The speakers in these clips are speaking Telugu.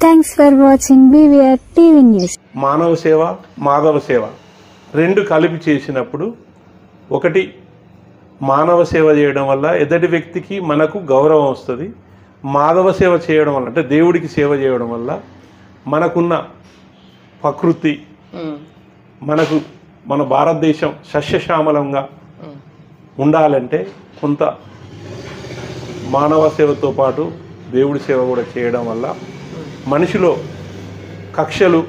Thanks for watching BVR TV News. మానవ సేవ మాధవ సేవ రెండు కలిపి చేసినప్పుడు ఒకటి మానవ సేవ చేయడం వల్ల ఎదుటి వ్యక్తికి మనకు గౌరవం వస్తుంది. మాధవ సేవ చేయడం వల్ల అంటే దేవుడికి సేవ చేయడం వల్ల మనకున్న ప్రకృతి మనకు మన భారతదేశం సస్యశ్యామలంగా ఉండాలంటే కొంత మానవ సేవతో పాటు దేవుడి సేవ కూడా చేయడం వల్ల మనిషిలో కక్షలు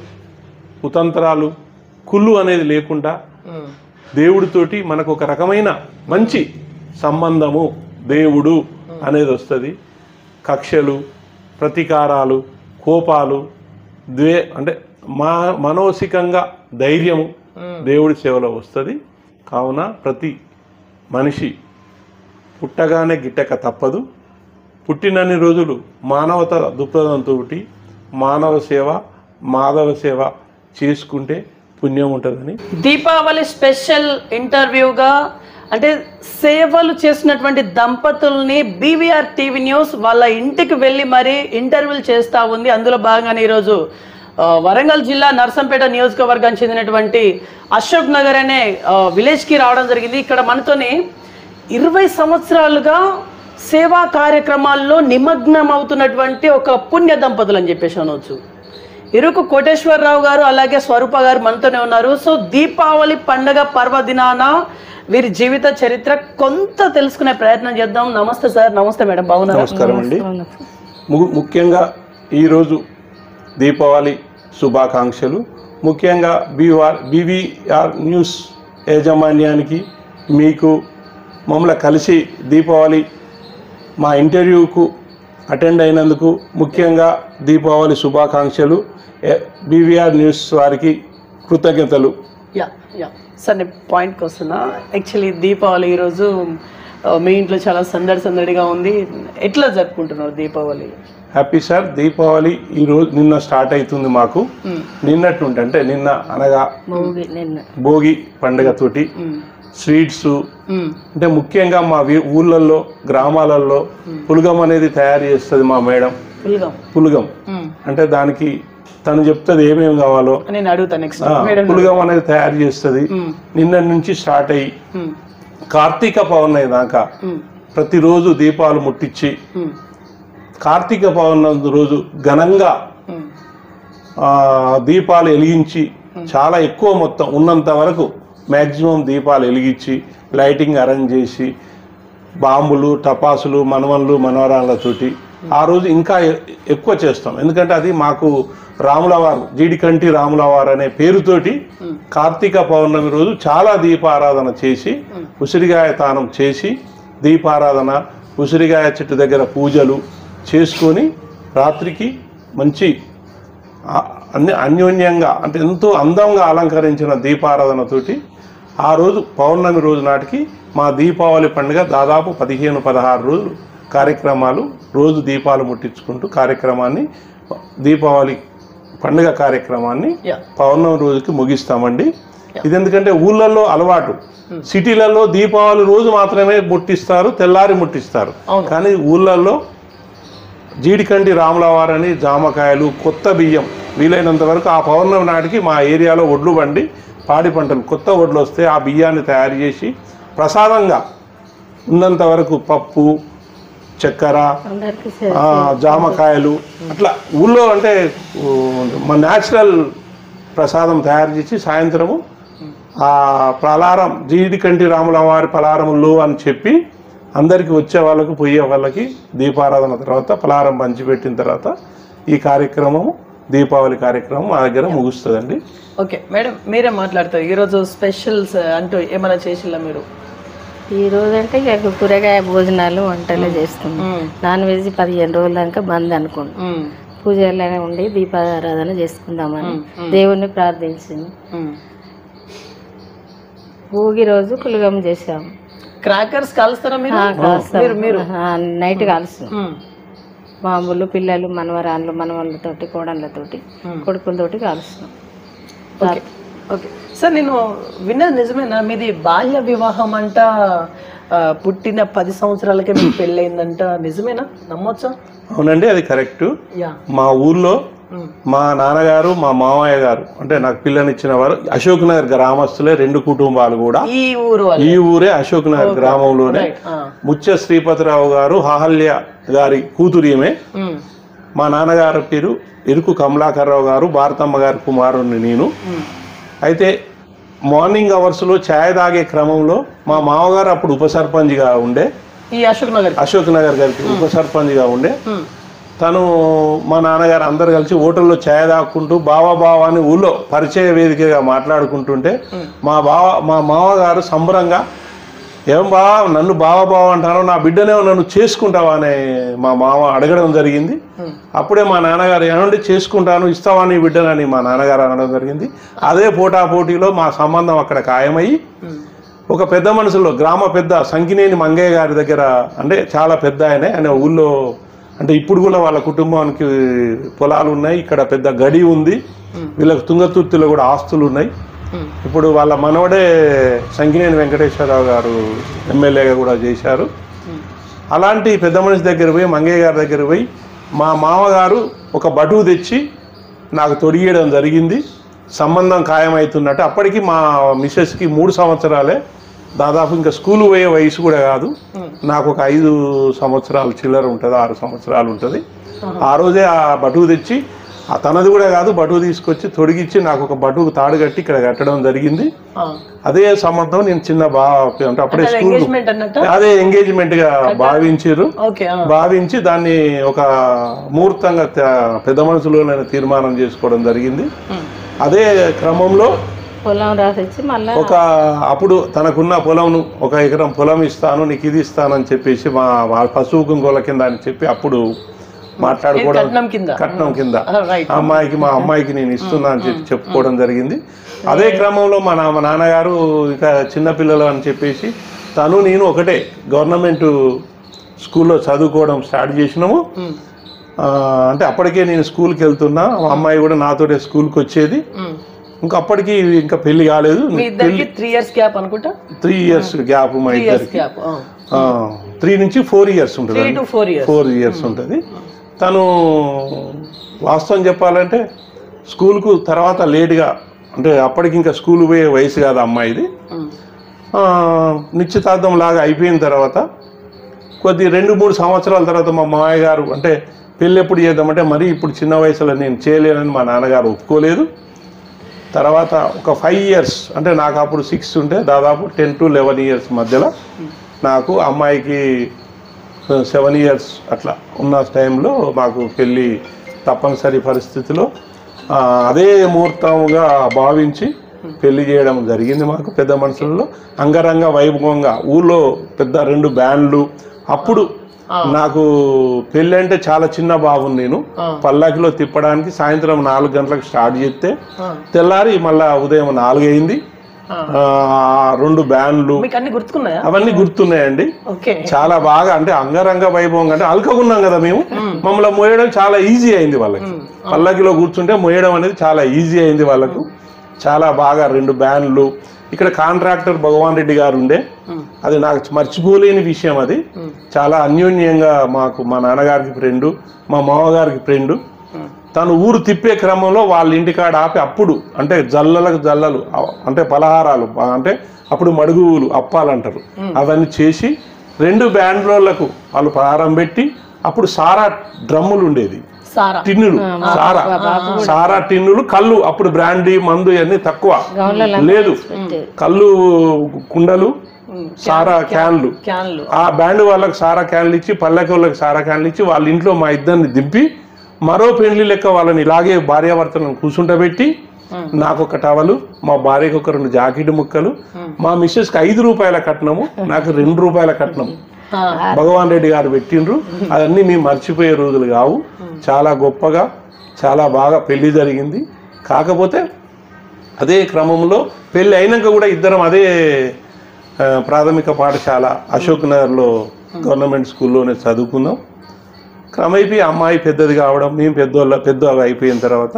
కుతంత్రాలు కుళ్ళు అనేది లేకుండా దేవుడితోటి మనకు ఒక రకమైన మంచి సంబంధము దేవుడు అనేది వస్తుంది. కక్షలు ప్రతీకారాలు కోపాలు అంటే మానసికంగా ధైర్యము దేవుడి సేవలో వస్తుంది. కావున ప్రతి మనిషి పుట్టగానే గిట్టక తప్పదు. పుట్టినన్ని రోజులు మానవత దృక్పథంతో మానవ సేవ మాధవ సేవ చేసుకుంటే పుణ్యం ఉంటుందని దీపావళి స్పెషల్ ఇంటర్వ్యూగా అంటే సేవలు చేసినటువంటి దంపతుల్ని బీవీఆర్ టీవీ న్యూస్ వాళ్ళ ఇంటికి వెళ్ళి మరీ ఇంటర్వ్యూలు చేస్తూ ఉంది. అందులో భాగంగానే ఈరోజు వరంగల్ జిల్లా నర్సంపేట నియోజకవర్గానికి చెందినటువంటి అశోక్ నగర్ అనే విలేజ్కి రావడం జరిగింది. ఇక్కడ మనతోని 20 సంవత్సరాలుగా సేవా కార్యక్రమాల్లో నిమగ్నం అవుతున్నటువంటి ఒక పుణ్య దంపతులు అని చెప్పేసి అనవచ్చు. ఇరుకు కోటేశ్వరరావు గారు అలాగే స్వరూప గారు మనతోనే ఉన్నారు. సో దీపావళి పండుగ పర్వదినాన వీరి జీవిత చరిత్ర కొంత తెలుసుకునే ప్రయత్నం చేద్దాం. నమస్తే సార్. నమస్తే మేడం. బాగున్నారు? నమస్కారం అండి. ముఖ్యంగా ఈరోజు దీపావళి శుభాకాంక్షలు. ముఖ్యంగా బీవీఆర్ న్యూస్ యాజమాన్యానికి మీకు మమ్మల్ని కలిసి దీపావళి మా ఇంటర్వ్యూకు అటెండ్ అయినందుకు ముఖ్యంగా దీపావళి శుభాకాంక్షలు. బీవీఆర్ న్యూస్ వారికి కృతజ్ఞతలు. సార్ నేను పాయింట్కి వస్తున్నా. యాక్చువల్లీ దీపావళి ఈరోజు మీ ఇంట్లో చాలా సందడిగా ఉంది. ఎట్లా జరుపుకుంటున్నారు దీపావళి? Happy sir. దీపావళి ఈరోజు నిన్న స్టార్ట్ అవుతుంది మాకు. నిన్నట్టుంటే అంటే నిన్న అనగా భోగి పండుగతోటి స్వీట్స్ అంటే ముఖ్యంగా మా ఊళ్ళల్లో గ్రామాలలో పులగం అనేది తయారు చేస్తుంది మా మేడం. పులగం అంటే దానికి తను చెప్తుంది ఏమేమి కావాలో. పులగం అనేది తయారు చేస్తుంది. నిన్న నుంచి స్టార్ట్ అయ్యి కార్తీక పౌర్ణమి దాకా ప్రతిరోజు దీపాలు ముట్టించి కార్తీక పౌర్ణమి రోజు ఘనంగా దీపాలు వెలిగించి చాలా ఎక్కువ మొత్తం ఉన్నంత వరకు మ్యాక్సిమం దీపాలు వెలిగించి లైటింగ్ అరేంజ్ చేసి బాంబులు టపాసులు మనవన్లు మనవరాళ్ళతోటి ఆ రోజు ఇంకా ఎక్కువ చేస్తాం. ఎందుకంటే అది మాకు రాములవారు జీడికంటి రాములవారు అనే పేరుతోటి కార్తీక పౌర్ణమి రోజు చాలా దీపారాధన చేసి ఉసిరిగాయ తానం చేసి దీపారాధన ఉసిరిగాయ చెట్టు దగ్గర పూజలు చేసుకొని రాత్రికి మంచి అన్యోన్యంగా అంటే ఎంతో అందంగా అలంకరించిన దీపారాధనతోటి ఆ రోజు పౌర్ణమి రోజు నాటికి మా దీపావళి పండుగ దాదాపు 15-16 రోజులు కార్యక్రమాలు రోజు దీపాలు ముట్టించుకుంటూ కార్యక్రమాన్ని దీపావళి పండుగ కార్యక్రమాన్ని పౌర్ణమి రోజుకి ముగిస్తామండి. ఇది ఎందుకంటే ఊళ్ళల్లో అలవాటు. సిటీలలో దీపావళి రోజు మాత్రమే ముట్టిస్తారు, తెల్లారి ముట్టిస్తారు. కానీ ఊళ్ళల్లో జీడికంటి రాములవారని జామకాయలు కొత్త బియ్యం వీలైనంత వరకు ఆ పౌర్ణమి నాటికి మా ఏరియాలో ఒడ్లు బండి పాడి పంటలు కొత్త ఒడ్లు వస్తే ఆ బియ్యాన్ని తయారు చేసి ప్రసాదంగా ఉన్నంత వరకు పప్పు చక్కెర జామకాయలు అట్లా ఊళ్ళో అంటే మా న్యాచురల్ ప్రసాదం తయారు చేసి సాయంత్రము ఆ పలారం జీడికంటి రాములవారి పలారములు అని చెప్పి అందరికి వచ్చే వాళ్ళకు పోయే వాళ్ళకి దీపారాధన తర్వాత పలారం పంచిపెట్టిన తర్వాత ఈ కార్యక్రమము దీపావళి కార్యక్రమం మా దగ్గర ముగుస్తుందండి. ఓకే మేడం, మీరే మాట్లాడతారు. ఈరోజు స్పెషల్స్ అంటూ ఏమైనా చేసిల్లా మీరు? ఈరోజు అంటే ఇక కూరగాయ భోజనాలు వంటలు చేస్తున్నాం. నాన్ వెజ్ 15 రోజుల దాకా బంద్ అనుకున్నాం. పూజలనే ఉండి దీపారాధన చేసుకుందామని దేవుణ్ణి ప్రార్థించింది. భోగి రోజు పులగం చేసాము. క్రాకర్స్ కాలుస్తారా మీరు? నైట్ కాలుస్తాం. మామూలు పిల్లలు మనవరాళ్ళు మనవాళ్ళతోటి కోడళ్ళతోటి కొడుకులతోటి కాలుస్తాం. ఓకే సార్, నేను విన్నది నిజమేనా? మీది బాల్య వివాహం అంట, పుట్టిన 10 సంవత్సరాలకే మీకు పెళ్ళయిందంట, నిజమేనా? నమ్మొచ్చా? అవునండి, అది కరెక్ట్. మా ఊర్లో మా నాన్నగారు మా మామయ్య గారు అంటే నాకు పిల్లనిచ్చిన వారు అశోక్ నగర్ గ్రామస్తులే, 2 కుటుంబాలు కూడా ఈ ఊరే అశోక్ నగర్ గ్రామంలోనే. ముత్య శ్రీపతిరావు గారు హాహల్య గారి కూతురు ఈమె. మా నాన్నగారి పేరు ఇరుకు కమలాకర్రావు గారు, భారతమ్మ గారి కుమారుణ్ణి నేను. అయితే మార్నింగ్ అవర్స్లో ఛాయ్ తాగే క్రమంలో మా మామగారు అప్పుడు ఉప సర్పంచ్గా ఉండే, అశోక్ నగర్ గారికి ఉప సర్పంచ్గా ఉండే. తను మా నాన్నగారు అందరు కలిసి హోటల్లో ఛాయ్ తాక్కుంటూ బావా అని ఊళ్ళో పరిచయ వేదికగా మాట్లాడుకుంటుంటే మా మామగారు సంబరంగా ఏం బావా నన్ను బావా అంటారో, నా బిడ్డనే నన్ను చేసుకుంటావా అని మా మామ అడగడం జరిగింది. అప్పుడే మా నాన్నగారు ఏమంటే చేసుకుంటాను ఇస్తావా నీ బిడ్డనని మా నాన్నగారు అనడం జరిగింది. అదే పోటాపోటీలో మా సంబంధం అక్కడ ఖాయమయ్యి ఒక పెద్ద మనుషుల్లో గ్రామ పెద్ద సంకినేని మంగయ్య గారి దగ్గర, అంటే చాలా పెద్ద ఆయన ఊళ్ళో, అంటే ఇప్పుడు కూడా వాళ్ళ కుటుంబానికి పొలాలు ఉన్నాయి, ఇక్కడ పెద్ద గడి ఉంది, వీళ్ళకి తుంగతుర్తిలో కూడా ఆస్తులు ఉన్నాయి. ఇప్పుడు వాళ్ళ మనవడే సంకినేని వెంకటేశ్వరరావు గారు ఎమ్మెల్యేగా కూడా చేశారు. అలాంటి పెద్ద మనిషి దగ్గర పోయి మంగయ్య గారి దగ్గర పోయి మా మామగారు ఒక బటువు తెచ్చి నాకు తొడిగేయడం జరిగింది. సంబంధం ఖాయమవుతున్నట్టు. అప్పటికి మా మిస్సెస్కి 3 సంవత్సరాలే, దాదాపు ఇంకా స్కూల్ పోయే వయసు కూడా కాదు. నాకు ఒక 5 సంవత్సరాలు చిల్లర ఉంటుంది, 6 సంవత్సరాలు ఉంటుంది. ఆ రోజే ఆ బటువు తెచ్చి, తనది కూడా కాదు, బటువు తీసుకొచ్చి తొడిగిచ్చి నాకు ఒక బటువు తాడు కట్టి ఇక్కడ కట్టడం జరిగింది. అదే సంబంధం నేను చిన్న అంటే అప్పుడే స్కూల్ అదే ఎంగేజ్మెంట్ గా భావించి దాన్ని ఒక ముహూర్తంగా పెద్ద మనుషులు తీర్మానం చేసుకోవడం జరిగింది. అదే క్రమంలో పొలం రాసిచ్చి మళ్ళీ అప్పుడు తనకున్న పొలంను 1 ఎకరం పొలం ఇస్తాను నీకు ఇది ఇస్తానని చెప్పేసి మా పశువు కుంగోల కింద అని చెప్పి అప్పుడు మాట్లాడుకోవడం, కట్నం కింద మా అమ్మాయికి నేను ఇస్తున్నా అని చెప్పి చెప్పుకోవడం జరిగింది. అదే క్రమంలో మా నాన్నగారు ఇక చిన్నపిల్లలు అని చెప్పేసి తను నేను ఒకటే గవర్నమెంట్ స్కూల్లో చదువుకోవడం స్టార్ట్ చేసినాము. అంటే అప్పటికే నేను స్కూల్కి వెళ్తున్నా, మా అమ్మాయి కూడా నాతోటే స్కూల్కి వచ్చేది. ఇంకా అప్పటికి ఇంకా పెళ్లి కాలేదు. 3 years గ్యాప్ అనుకుంటా. 3 years గ్యాప్ మా ఇద్దరికి. 3 నుంచి 4 years ఉంటుంది. 4 years ఉంటుంది. తను వాస్తవం చెప్పాలంటే స్కూల్కు తర్వాత లేట్గా, అంటే అప్పటికి ఇంకా స్కూల్ పోయే వయసు కాదు అమ్మాయిది. నిశ్చితార్థం లాగా అయిపోయిన తర్వాత కొద్ది 2-3 సంవత్సరాల తర్వాత మా మామయ్య గారు అంటే పెళ్ళి ఎప్పుడు చేద్దామంటే మరి ఇప్పుడు చిన్న వయసులో నేను చేయలేనని మా నాన్నగారు ఒప్పుకోలేదు. తర్వాత ఒక 5 years, అంటే నాకు అప్పుడు 6 ఉంటే దాదాపు 10 to 11 years మధ్యలో నాకు అమ్మాయికి 7 years అట్లా ఉన్న టైంలో మాకు పెళ్ళి తప్పనిసరి పరిస్థితిలో అదే ముహూర్తంగా భావించి పెళ్లి చేయడం జరిగింది. మాకు పెద్ద మనుషుల్లో అంగరంగ వైభవంగా ఊళ్ళో పెద్ద 2 బ్యాండ్లు. అప్పుడు నాకు పెళ్ళి అంటే చాలా చిన్న బాబుని నేను పల్లాకిలో తిప్పడానికి సాయంత్రం 4 గంటలకు స్టార్ట్ చేస్తే తెల్లారి మళ్ళా ఉదయం 4 అయింది. 2 బ్యాండ్లు అవన్నీ గుర్తున్నాయండి. చాలా బాగా అంటే అంగరంగ వైభవం అంటే అల్కగున్నాం కదా మేము, మమ్మల్ని మోయడం చాలా ఈజీ అయింది వాళ్ళకి. పల్లకిలో కూర్చుంటే మోయడం అనేది చాలా ఈజీ అయింది వాళ్ళకు. చాలా బాగా 2 బ్యాండ్లు. ఇక్కడ కాంట్రాక్టర్ భగవాన్ రెడ్డి గారు ఉండే, అది నాకు మర్చిపోలేని విషయం. అది చాలా అన్యోన్యంగా మాకు, మా నాన్నగారికి ఫ్రెండు, మా మామగారికి ఫ్రెండు. తను ఊరు తిప్పే క్రమంలో వాళ్ళ ఇంటికాడ ఆపి అప్పుడు అంటే జల్లలు అంటే పలహారాలు, అంటే అప్పుడు మడుగులు అప్పాలంటారు, అవన్నీ చేసి 2 బ్యాండ్లకు వాళ్ళు పహారం పెట్టి అప్పుడు సారా డ్రమ్ములు ఉండేది, టిన్నులు, సారా టిన్నులు, కళ్ళు. అప్పుడు బ్రాండీ మందు ఇవన్నీ తక్కువ లేదు, కళ్ళు కుండలు, సారా క్యాన్లు. ఆ బ్యాండ్ వాళ్ళకి సారా క్యాన్లు ఇచ్చి, పల్లకి వాళ్ళకి సారా క్యాన్లు ఇచ్చి వాళ్ళ ఇంట్లో మా ఇద్దరిని దింపి మరో పెళ్లి లెక్క వాళ్ళని ఇలాగే భార్యాభర్తలను కూర్చుంటబెట్టి నాకు ఒక టవలు, మా భార్యకు ఒక 2 జాకెట్ ముక్కలు, మా మిస్సెస్కి 5 రూపాయల కట్నము, నాకు 2 రూపాయల కట్నము భగవాన్ రెడ్డి గారు పెట్టిండ్రు. అవన్నీ మేము మర్చిపోయే రోజులు కావు. చాలా గొప్పగా చాలా బాగా పెళ్లి జరిగింది. కాకపోతే అదే క్రమంలో పెళ్ళి అయినాక కూడా ఇద్దరం అదే ప్రాథమిక పాఠశాల అశోక్ నగర్లో గవర్నమెంట్ స్కూల్లోనే చదువుకున్నాం. క్రమైపీ అమ్మాయి పెద్దది కావడం, మేము పెద్దగా అయిపోయిన తర్వాత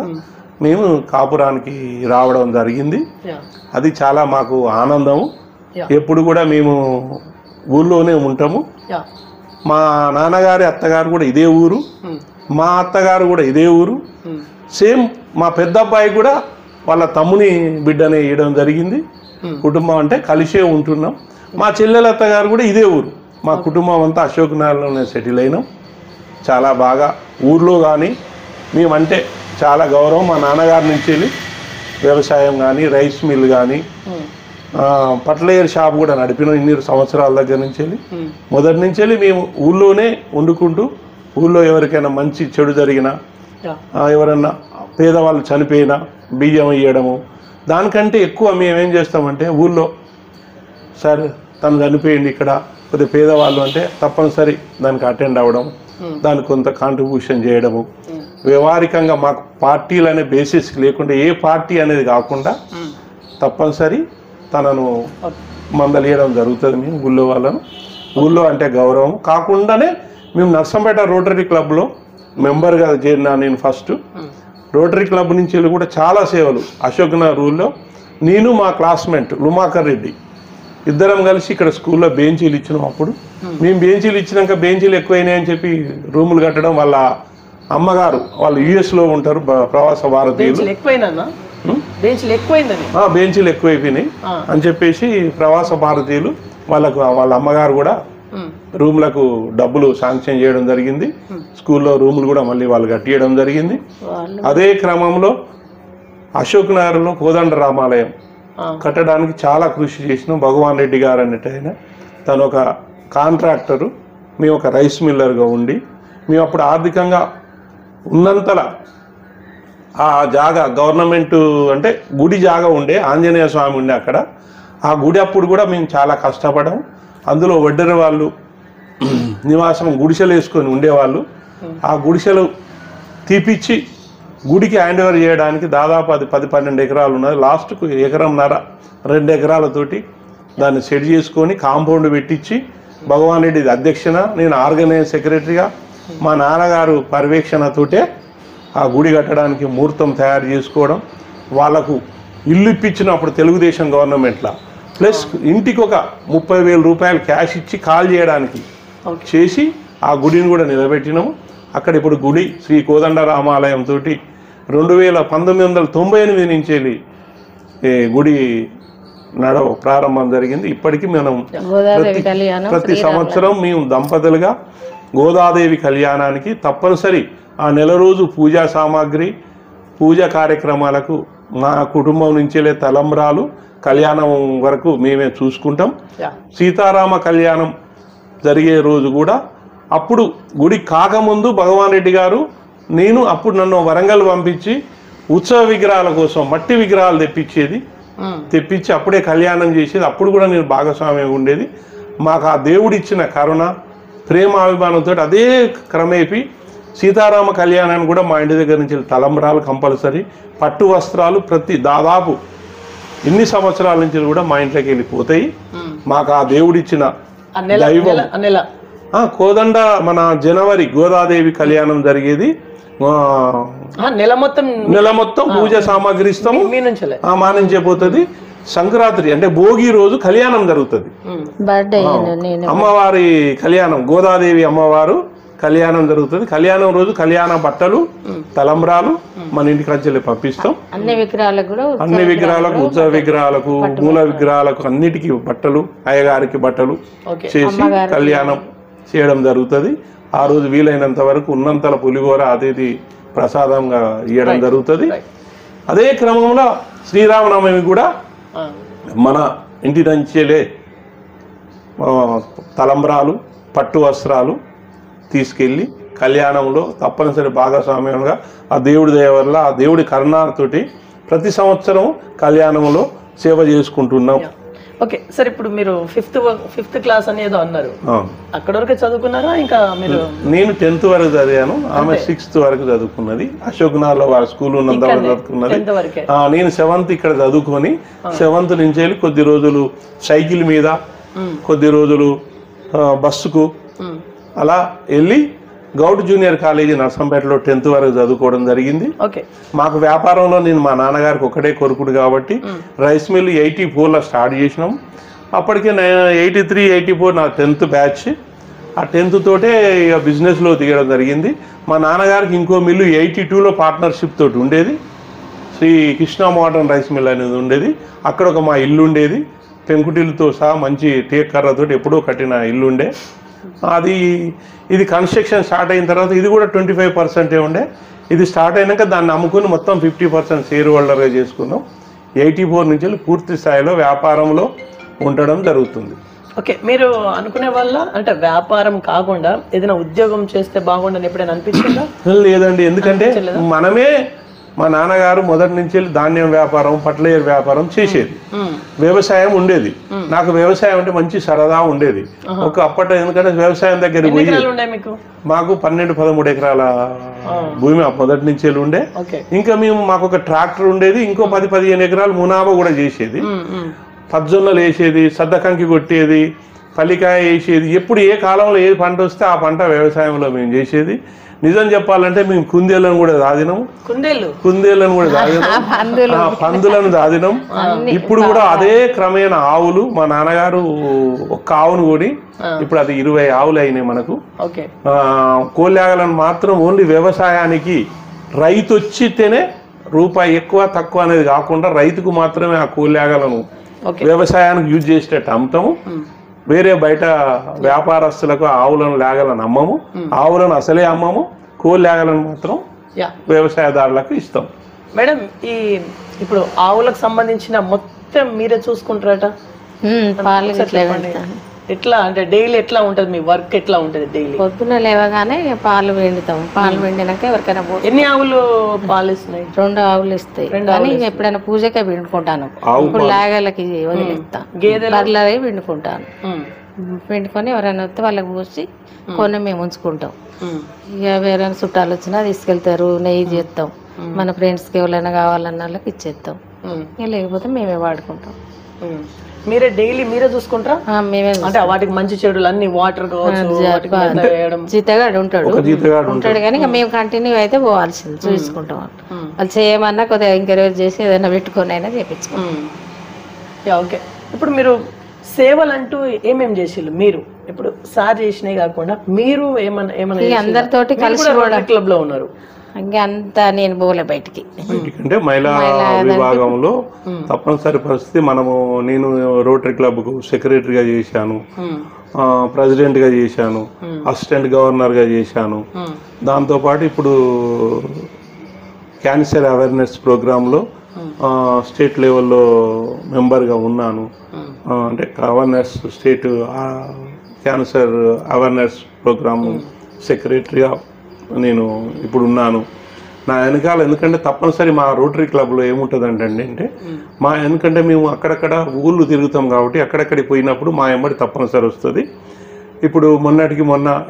మేము కాపురానికి రావడం జరిగింది. అది చాలా మాకు ఆనందము. ఎప్పుడు కూడా మేము ఊళ్ళోనే ఉంటాము. మా నాన్నగారి అత్తగారు కూడా ఇదే ఊరు. మా అత్తగారు కూడా ఇదే ఊరు. సేమ్ మా పెద్ద అబ్బాయి కూడా వాళ్ళ తమ్ముని బిడ్డనే ఇవ్వడం జరిగింది. కుటుంబం అంటే కలిసే ఉంటున్నాం. మా చెల్లెల అత్తగారు కూడా ఇదే ఊరు. మా కుటుంబం అంతా అశోక్ నగర్లోనే సెటిల్ అయినాం. చాలా బాగా ఊర్లో కానీ మేమంటే చాలా గౌరవం. మా నాన్నగారి నుంచి వెళ్ళి వ్యవసాయం కానీ, రైస్ మిల్ కానీ, పట్లయర్ షాప్ కూడా నడిపినాం ఇన్ని సంవత్సరాల దగ్గర నుంచి వెళ్ళి. మొదటి నుంచి వెళ్ళి మేము ఊళ్ళోనే వండుకుంటూ, ఊళ్ళో ఎవరికైనా మంచి చెడు జరిగినా, ఎవరన్నా పేదవాళ్ళు చనిపోయినా బియ్యం ఇవ్వడము. దానికంటే ఎక్కువ మేమేం చేస్తామంటే ఊళ్ళో సార్ తను చనిపోయింది ఇక్కడ కొద్దిగా పేదవాళ్ళు అంటే తప్పనిసరి దానికి అటెండ్ అవ్వడం, దానికి కొంత కాంట్రిబ్యూషన్ చేయడము. వ్యవహారికంగా మాకు పార్టీలు అనే బేసిస్ లేకుండా ఏ పార్టీ అనేది కాకుండా తప్పనిసరి తనను మందలియడం జరుగుతుంది. మేము ఊళ్ళో వాళ్ళను, ఊళ్ళో అంటే గౌరవం కాకుండానే మేము నర్సంపేట రోటరీ క్లబ్లో మెంబర్గా చేరినా. నేను ఫస్ట్ రోటరీ క్లబ్ నుంచి వెళ్ళి కూడా చాలా సేవలు అశోక్ నగర్ ఊళ్ళో నేను మా క్లాస్మేట్ లుమాకర్ రెడ్డి ఇద్దరం కలిసి ఇక్కడ స్కూల్లో బెంచీలు ఇచ్చినాం. అప్పుడు మేము బెంచీలు ఇచ్చినాక బెంచీలు ఎక్కువైనాయని చెప్పి రూములు కట్టడం, వాళ్ళ అమ్మగారు వాళ్ళు యుఎస్లో ఉంటారు, ప్రవాస భారతీయులు, బెంచీలు ఎక్కువైపోయినాయి అని చెప్పేసి ప్రవాస భారతీయులు వాళ్ళకు వాళ్ళ అమ్మగారు కూడా రూమ్లకు డబ్బులు శాంక్షన్ చేయడం జరిగింది. స్కూల్లో రూములు కూడా మళ్ళీ వాళ్ళు కట్టియడం జరిగింది. అదే క్రమంలో అశోక్ నగర్లో కోదండ రామాలయం కట్టడానికి చాలా కృషి చేసినాం. భగవాన్ రెడ్డి గారు అన్నట్టు ఆయన తను ఒక కాంట్రాక్టరు, మేము ఒక రైస్ మిల్లర్గా ఉండి మేము అప్పుడు ఆర్థికంగా ఉన్నంతలా ఆ జాగా గవర్నమెంట్ అంటే గుడి జాగా ఉండే, ఆంజనేయ స్వామి ఉండే అక్కడ. ఆ గుడి అప్పుడు కూడా మేము చాలా కష్టపడాం. అందులో వడ్డెర వాళ్ళు నివాసం గుడిసెలు వేసుకొని ఉండేవాళ్ళు. ఆ గుడిసెలు తీపిచ్చి గుడికి హ్యాండ్ ఓవర్ చేయడానికి దాదాపు అది 10-12 ఎకరాలు ఉన్నది. లాస్ట్కు 1.5-2 ఎకరాలతోటి దాన్ని సెట్ చేసుకొని కాంపౌండ్ పెట్టించి భగవాన్ రెడ్డి అధ్యక్షన, నేను ఆర్గనైజ్ సెక్రటరీగా, మా నాన్నగారు పర్యవేక్షణతోటే ఆ గుడి కట్టడానికి ముహూర్తం తయారు చేసుకోవడం. వాళ్ళకు ఇల్లు ఇప్పించినప్పుడు తెలుగుదేశం గవర్నమెంట్లో ప్లస్ ఇంటికి ఒక 30,000 రూపాయలు క్యాష్ ఇచ్చి కాల్ చేయడానికి చేసి ఆ గుడిని కూడా నిలబెట్టినాము. అక్కడ ఇప్పుడు గుడి శ్రీ కోదండ రామాలయం తోటి 1998 నుంచి వెళ్ళి గుడి ప్రారంభం జరిగింది. ఇప్పటికీ మనం ప్రతి సంవత్సరం మేము దంపతులుగా గోదాదేవి కళ్యాణానికి తప్పనిసరి ఆ నెల రోజు పూజా సామాగ్రి, పూజా కార్యక్రమాలకు మా కుటుంబం నుంచి వెళ్ళే తలంబ్రాలు, కళ్యాణం వరకు మేమే చూసుకుంటాం. సీతారామ కళ్యాణం జరిగే రోజు కూడా అప్పుడు గుడి కాకముందు భగవాన్ రెడ్డి గారు నేను అప్పుడు నన్ను వరంగల్ పంపించి ఉత్సవ విగ్రహాల కోసం మట్టి విగ్రహాలు తెప్పించి అప్పుడే కళ్యాణం చేసేది. అప్పుడు కూడా నేను భాగస్వామ్యం ఉండేది. మాకు ఆ దేవుడు ఇచ్చిన కరుణ, ప్రేమ, అభిమానంతో అదే క్రమేపీ సీతారామ కళ్యాణాన్ని కూడా మా ఇంటి దగ్గర నుంచి తలంబ్రాలు కంపల్సరీ, పట్టు వస్త్రాలు దాదాపు ఇన్ని సంవత్సరాల నుంచి కూడా మా ఇంట్లోకి వెళ్ళిపోతాయి. మాకు ఆ దేవుడిచ్చిన దైవం కోదండ మన జనవరి గోదాదేవి కళ్యాణం జరిగేది. నెల మొత్తం పూజ సామాగ్రి ఇస్తాము. మా నుంచే పోతుంది. సంక్రాంతి అంటే భోగి రోజు కళ్యాణం జరుగుతుంది. అమ్మవారి కళ్యాణం, గోదాదేవి అమ్మవారు కళ్యాణం జరుగుతుంది. కళ్యాణం రోజు కళ్యాణ బట్టలు, తలంబ్రాలు మన ఇంటికి వచ్చి పంపిస్తాం. అన్ని విగ్రహాలకు, ఉత్సవ విగ్రహాలకు, మూల విగ్రహాలకు అన్నిటికీ బట్టలు, అయ్యగారికి బట్టలు చేసి కళ్యాణం చేయడం జరుగుతుంది. ఆ రోజు వీలైనంత వరకు ఉన్నంతల పులిహోర అతిథి ప్రసాదంగా ఇవ్వడం జరుగుతుంది. అదే క్రమంలో శ్రీరామనవమి కూడా మన ఇంటి నుంచేలే తలంబ్రాలు, పట్టు వస్త్రాలు తీసుకెళ్ళి కళ్యాణంలో తప్పనిసరి భాగస్వామ్యంగా ఆ దేవుడి దయ వల్ల, ఆ దేవుడి కరుణతోటి ప్రతి సంవత్సరం కళ్యాణంలో సేవ చేసుకుంటున్నాం. ఓకే సార్, ఇప్పుడు మీరు ఫిఫ్త్ క్లాస్ అనేదో అన్నారు, అక్కడ వరకు చదువుకున్నారా? ఇంకా మీరు? నేను 10th వరకు చదివాను, ఆమె 6th వరకు చదువుకున్నది. అశోక్ నగర్లో వాళ్ళ స్కూల్ ఉన్నంత వరకు చదువుకున్నది. నేను 7th ఇక్కడ చదువుకొని 7th నుంచి వెళ్ళి కొద్ది రోజులు సైకిల్ మీద, కొద్ది రోజులు బస్సుకు అలా వెళ్ళి గౌడ్ జూనియర్ కాలేజీ నర్సంపేటలో 10th వరకు చదువుకోవడం జరిగింది. మాకు వ్యాపారంలో నేను మా నాన్నగారికి ఒకటే కొడుకుడు కాబట్టి రైస్ మిల్ 84లో స్టార్ట్ చేసినాం. అప్పటికే 83, 84 నా 10th బ్యాచ్. ఆ 10th తోటే ఇక బిజినెస్లో దిగడం జరిగింది. మా నాన్నగారికి ఇంకో మిల్లు 82లో పార్ట్నర్షిప్ తోటి ఉండేది, Shri Krishna modern rice mill అనేది ఉండేది. అక్కడ ఒక మా ఇల్లు ఉండేది, పెంకుటిల్లుతో సహా మంచి టేక్ కర్రతో ఎప్పుడో కట్టిన ఇల్లు ఉండే. ఇది కన్స్ట్రక్షన్ స్టార్ట్ అయిన తర్వాత ఇది కూడా 25% ఉండే. ఇది స్టార్ట్ అయినాక దాన్ని అమ్ముకుని మొత్తం 50% షేర్ హోల్డర్గా చేసుకున్నాం. 84 నుంచి పూర్తి స్థాయిలో వ్యాపారంలో ఉండడం జరుగుతుంది. ఓకే, మీరు అనుకునే వల్ల అంటే వ్యాపారం కాకుండా ఏదైనా ఉద్యోగం చేస్తే బాగుండని ఎప్పుడైనా అనిపించిందా? లేదండి, ఎందుకంటే మనమే మా నాన్నగారు మొదటి నుంచి ధాన్యం వ్యాపారం, ఫర్టిలైజర్ వ్యాపారం చేసేది, వ్యవసాయం ఉండేది. నాకు వ్యవసాయం అంటే మంచి సరదా ఉండేది. ఒక అప్పట్లో ఎందుకంటే వ్యవసాయం దగ్గర పోయి మాకు 12-13 ఎకరాల భూమి మొదటి నుంచి ఉండే. ఇంకా మాకు ఒక ట్రాక్టర్ ఉండేది, ఇంకో 10-15 ఎకరాలు మునాబా కూడా చేసేది. పజ్జొన్నలు వేసేది, సద్దకంకి కొట్టేది, పల్లికాయ వేసేది. ఎప్పుడు ఏ కాలంలో ఏ పంట వస్తే ఆ పంట వ్యవసాయంలో మేము చేసేది. నిజం చెప్పాలంటే మేము కుందేళ్ళను కూడా దాదినాం, కుందేళ్ళను కూడా దాదినాం, పందులను దాదినాం. ఇప్పుడు కూడా అదే క్రమేణా ఆవులు, మా నాన్నగారు ఒక్క ఆవును కూడా ఇప్పుడు అది 20 ఆవులు అయినాయి మనకు. కోళ్ళాగలను మాత్రం ఓన్లీ వ్యవసాయానికి రైతు వచ్చితేనే రూపాయి ఎక్కువ తక్కువ అనేది కాకుండా రైతుకు మాత్రమే ఆ కోళ్ళాగలను వ్యవసాయానికి యూజ్ చేసేటట్టు అమ్ముతాము. వేరే బయట వ్యాపారస్తులకు ఆవులను లేగలను అమ్మము, ఆవులను అసలే అమ్మము, కోళ్ళు లేగలను మాత్రం వ్యవసాయదారులకు ఇస్తాం. మేడం, ఇప్పుడు ఆవులకు సంబంధించిన మొత్తం మీరే చూసుకుంటారట? ఎట్లా అంటే డైలీ ఎట్లా ఉంటుంది మీ వర్క్? ఎట్లా ఉంటుంది డైలీ? పొద్దున లేవగానే పాలు పిండుతాం, పాలు పిండినాక ఎవరికైనా. ఎన్ని ఆవులు పాలు ఇస్తున్నాయి? 2 ఆవులు ఇస్తాయి. కానీ ఎప్పుడైనా పూజకే పిండుకుంటాను, ఇప్పుడు లాగలకి వదిలేస్తాను, బర్లవి పిండుకుంటాను. పిండుకొని ఎవరైనా వస్తే వాళ్ళకి పోసి కొన్ని మేము ఉంచుకుంటాం. ఇక వేరే చుట్టాలు వచ్చినా తీసుకెళ్తారు, నెయ్యి చేస్తాం. మన ఫ్రెండ్స్కి ఎవరైనా కావాలన్న వాళ్ళకి ఇచ్చేస్తాం. ఇక లేకపోతే మేమే వాడుకుంటాం. మీరే డైలీ మీరే చూసుకుంటారా? మేమే. అంటే వాటికి మంచి చెడులు అన్ని వాటర్ జీతగాడు ఉంటాడు కానీ మేము కంటిన్యూ అయితే పోవాల్సింది, చూసుకుంటాం. వాళ్ళు చేయమన్నా కొద్దిగా ఎంకరేజ్ చేసి ఏదైనా పెట్టుకొని అయినా చేయించుకుంటాం. ఓకే, ఇప్పుడు మీరు సేవలు అంటూ ఏమేమి చేసిళ్ళు? మీరు ఇప్పుడు సార్ చేసినవి కాకుండా మీరు ఏమన్నా అందరితోటి కలిసి క్లబ్ లో ఉన్నారు? ఇంకా అంతా నేను పోలే బయటికి. అంటే మహిళా విభాగంలో తప్పనిసరి పరిస్థితి నేను రోటరీ క్లబ్కు సెక్రటరీగా చేశాను, ప్రెసిడెంట్గా చేశాను, అసిస్టెంట్ గవర్నర్గా చేశాను. దాంతోపాటు ఇప్పుడు క్యాన్సర్ అవేర్నెస్ ప్రోగ్రాంలో స్టేట్ లెవెల్లో మెంబర్గా ఉన్నాను. అంటే awareness state cancer awareness program సెక్రటరీగా నేను ఇప్పుడు ఉన్నాను. నా వెనకాల ఎందుకంటే తప్పనిసరి మా రోటరీ క్లబ్లో ఏముంటుందంటే ఎందుకంటే మేము అక్కడక్కడ ఊళ్ళు తిరుగుతాం కాబట్టి అక్కడక్కడికి పోయినప్పుడు మా ఎమ్మడి తప్పనిసరి వస్తుంది. ఇప్పుడు మొన్న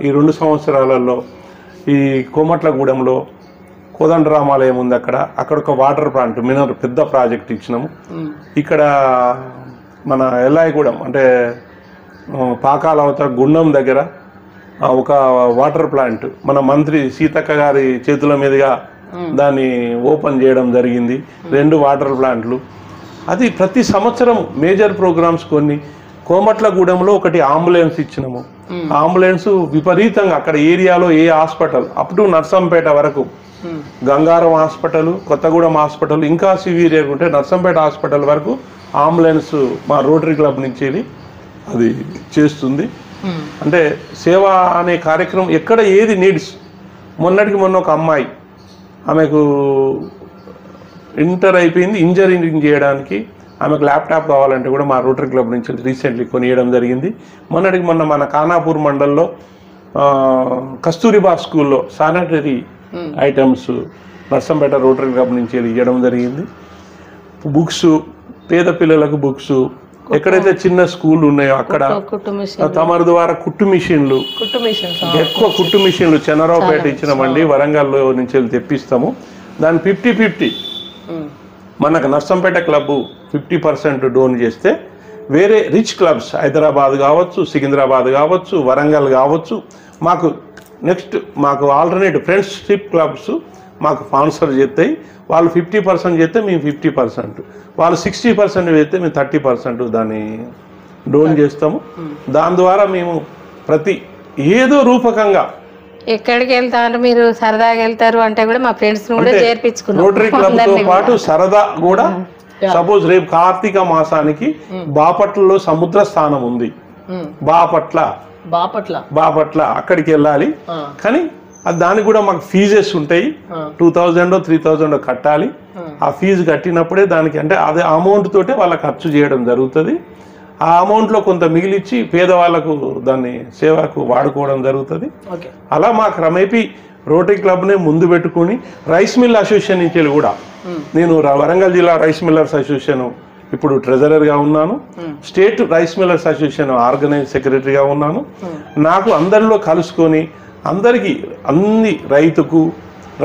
ఈ 2 సంవత్సరాలలో ఈ కోమట్లగూడెంలో కోదండరామాలయం ఉంది, అక్కడ ఒక వాటర్ ప్లాంట్ పెద్ద ప్రాజెక్ట్ ఇచ్చినాము. ఇక్కడ మన ఎల్లాయిగూడెం అంటే పాకాలవత గుండం దగ్గర ఒక వాటర్ ప్లాంట్ మన మంత్రి సీతక్క గారి చేతుల మీదుగా దాన్ని ఓపెన్ చేయడం జరిగింది. 2 వాటర్ ప్లాంట్లు. అది ప్రతి సంవత్సరం మేజర్ ప్రోగ్రామ్స్ కొన్ని. కోమట్లగూడెంలో ఒకటి అంబులెన్స్ ఇచ్చినాము. అంబులెన్స్ విపరీతంగా అక్కడ ఏరియాలో ఏ హాస్పిటల్ అప్ టు నర్సంపేట వరకు, గంగారం హాస్పిటల్, కొత్తగూడెం హాస్పిటల్, ఇంకా సివియర్ ఉంటే నర్సంపేట హాస్పిటల్ వరకు అంబులెన్స్ మా రోటరీ క్లబ్ నుంచి అది చేస్తుంది. అంటే సేవ అనే కార్యక్రమం ఎక్కడ ఏది నీడ్స్. మొన్న ఒక అమ్మాయి, ఆమెకు ఇంటర్ అయిపోయింది, ఇంజనీరింగ్ చేయడానికి ఆమెకు ల్యాప్టాప్ కావాలంటే కూడా మా రోటరీ క్లబ్ నుంచి రీసెంట్లీ కొనియడం జరిగింది. మొన్న మన ఖానాపూర్ మండల్లో కస్తూరిబా స్కూల్లో sanitary items Narsampet rotary club నుంచి ఇవ్వడం జరిగింది. బుక్స్, పేద పిల్లలకు బుక్స్, ఎక్కడైతే చిన్న స్కూల్ ఉన్నాయో అక్కడ తమ ద్వారా కుట్టు మిషన్లు, ఎక్కువ కుట్టు మిషన్లు చెన్నరావుపేట ఇచ్చినామండి, వరంగల్లో నుంచి తెప్పిస్తాము. దాన్ని 50-50 మనకు నర్సంపేట క్లబ్ 50% డోన్ చేస్తే వేరే రిచ్ క్లబ్స్ హైదరాబాద్ కావచ్చు, సికింద్రాబాద్ కావచ్చు, వరంగల్ కావచ్చు, మాకు ఆల్టర్నేటివ్ ఫ్రెండ్షిప్ క్లబ్స్ మాకు స్పాన్సర్ చేస్తాయి. వాళ్ళు 50% చేస్తే మేము 50%, వాళ్ళు 60% చేస్తే మేము 30% దాన్ని డోన్ చేస్తాము. దాని ద్వారా మేము ప్రతి ఏదో రూపకంగా ఎక్కడికి వెళ్తారు మీరు, సరదాగా వెళ్తారు అంటే కూడా మా ఫ్రెండ్స్ కూడా చేర్పించుకున్నాం. రోటరీ క్లబ్ తో పాటు సరదా కూడా. సపోజ్ రేపు కార్తీక మాసానికి బాపట్లలో సముద్ర స్థానం ఉంది, బాపట్ల అక్కడికి వెళ్ళాలి. కానీ దానికి కూడా మాకు ఫీజెస్ ఉంటాయి, 2000 3000 కట్టాలి. ఆ ఫీజు కట్టినప్పుడే దానికి అంటే అదే అమౌంట్ తోటే వాళ్ళ ఖర్చు చేయడం జరుగుతుంది. ఆ అమౌంట్లో కొంత మిగిలిచ్చి పేదవాళ్లకు దాన్ని సేవకు వాడుకోవడం జరుగుతుంది. అలా మా క్రమేపీ రోటరీ క్లబ్నే ముందు పెట్టుకుని రైస్ మిల్ అసోసియేషన్ నుంచి కూడా నేను వరంగల్ జిల్లా రైస్ మిల్లర్స్ అసోసియేషన్ ఇప్పుడు ట్రెజరర్గా ఉన్నాను. State rice millers association organise సెక్రటరీగా ఉన్నాను. నాకు అందరిలో కలుసుకొని అందరికీ అన్ని రైతుకు,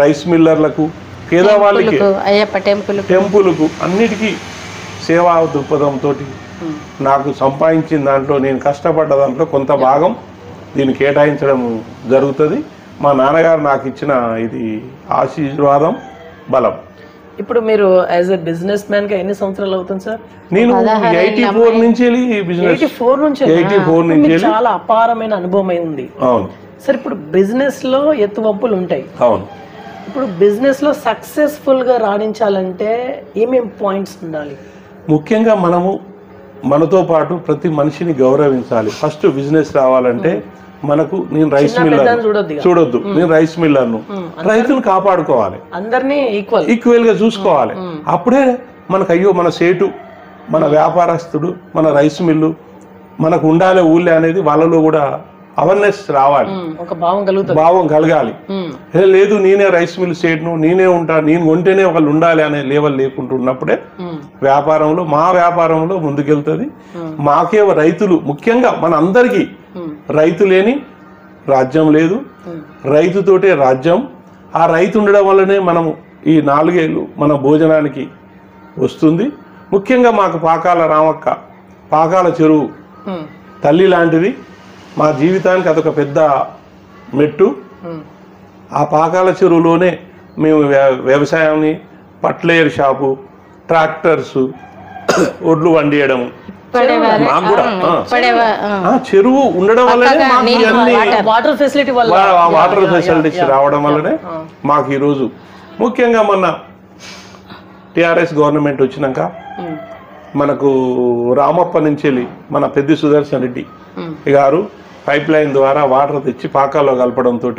రైస్ మిల్లర్లకు, పేదవాళ్ళకి, టెంపుల్కు అన్నిటికీ సేవా దృక్పథంతో నాకు సంపాదించిన దాంట్లో నేను కష్టపడ్డ దాంట్లో కొంత భాగం దీన్ని కేటాయించడం జరుగుతుంది. మా నాన్నగారు నాకు ఇచ్చిన ఇది ఆశీర్వాదం, బలం. ఇప్పుడు మీరు యాజ్ ఎ బిజినెస్ మ్యాన్ గా ఎన్ని సంవత్సరాలు అవుతుంది సార్? నేను 84 నుంచి బిజినెస్ 84 నుంచి చాలా అపారమైన అనుభవం ఉంది. అవును సార్. ఇప్పుడు బిజినెస్ లో ఎత్తువంపులు ఉంటాయి. అవును. ఇప్పుడు బిజినెస్ లో సక్సెస్ఫుల్ గా రాణించాలంటే ఏమేం పాయింట్స్ ఉండాలి? ముఖ్యంగా మనతో పాటు ప్రతి మనిషిని గౌరవించాలి. ఫస్ట్ బిజినెస్ రావాలంటే మనకు నేను రైస్ మిల్లర్ చూడొద్దు, నేను రైస్ మిల్లర్ను, రైతును కాపాడుకోవాలి, అందరినీ ఈక్వల్ గా చూసుకోవాలి. అప్పుడే మనకు అయ్యో మన సేటు, మన వ్యాపారస్తుడు, మన రైస్ మిల్లు మనకు ఉండాలి ఊళ్ళే అనేది వాళ్ళలో కూడా అవేర్నెస్ రావాలి, భావం కలగాలి. లేదు నేనే రైస్ మిల్ సేట్ను, నేనే ఉంటా, నేను కొంటేనే ఒకళ్ళు ఉండాలి అనే లేవల్ లేకుంటున్నప్పుడే వ్యాపారంలో మా వ్యాపారంలో ముందుకెళ్తుంది. మాకే రైతులు ముఖ్యంగా మన అందరికీ రైతు లేని రాజ్యం లేదు, రైతుతోటే రాజ్యం. ఆ రైతు ఉండడం వల్లనే మనము ఈ 4 ఏళ్ళు మన భోజనానికి వస్తుంది. ముఖ్యంగా మాకు పాకాల రామక్క, పాకాల చెరువు తల్లి లాంటిది. మా జీవితానికి అదొక పెద్ద మెట్టు. ఆ పాకాల చెరువులోనే మేము వ్యవసాయాన్ని, పట్లేరు షాపు, ట్రాక్టర్స్, ఒడ్లు వండియడం, మాకు కూడా చెరువు ఉండడం వల్లనే మాకు వాటర్ ఫెసిలిటీస్ రావడం వల్లనే మాకు ఈరోజు ముఖ్యంగా మొన్న టిఆర్ఎస్ గవర్నమెంట్ వచ్చినాక మనకు రామప్ప నుంచి వెళ్ళి మన పెద్ది సుదర్శన్ రెడ్డి గారు పైప్ లైన్ ద్వారా వాటర్ తెచ్చి పాకాల్లో కలపడంతో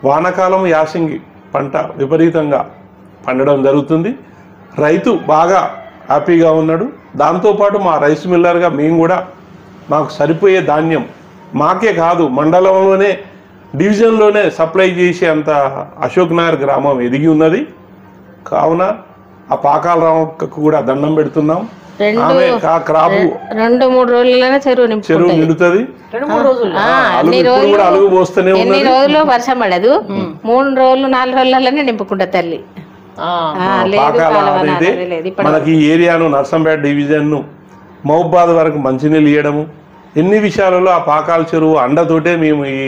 వానాకాలం యాసింగి పంట విపరీతంగా పండడం జరుగుతుంది. రైతు బాగా హ్యాపీగా ఉన్నాడు. దాంతోపాటు మా రైస్ మిల్లర్గా మేము కూడా మాకు సరిపోయే ధాన్యం మాకే కాదు మండలంలోనే డివిజన్లోనే సప్లై చేసే అంత అశోక్ నగర్ గ్రామం ఎదిగి ఉన్నది. కావున ఆ పాకాల రామక్కకు కూడా దండం పెడుతున్నాం. ఆమె క్రాపు 2-3 రోజుల్లోనే చెరువు నిండుతుంది. అలుగు పోస్తూనే ఎన్ని రోజులు వర్షం పడదు, 3 రోజులు 4 రోజులలోనే నింపుకుంటా తల్లి. మనకి ఈ ఏరియాను నర్సంపేట డివిజన్ ను మహబూబాద్ వరకు మంచినీళ్ళు ఇవ్వడము, ఎన్ని విషయాలలో ఆ పాకాల చెరువు అండతోటే మేము ఈ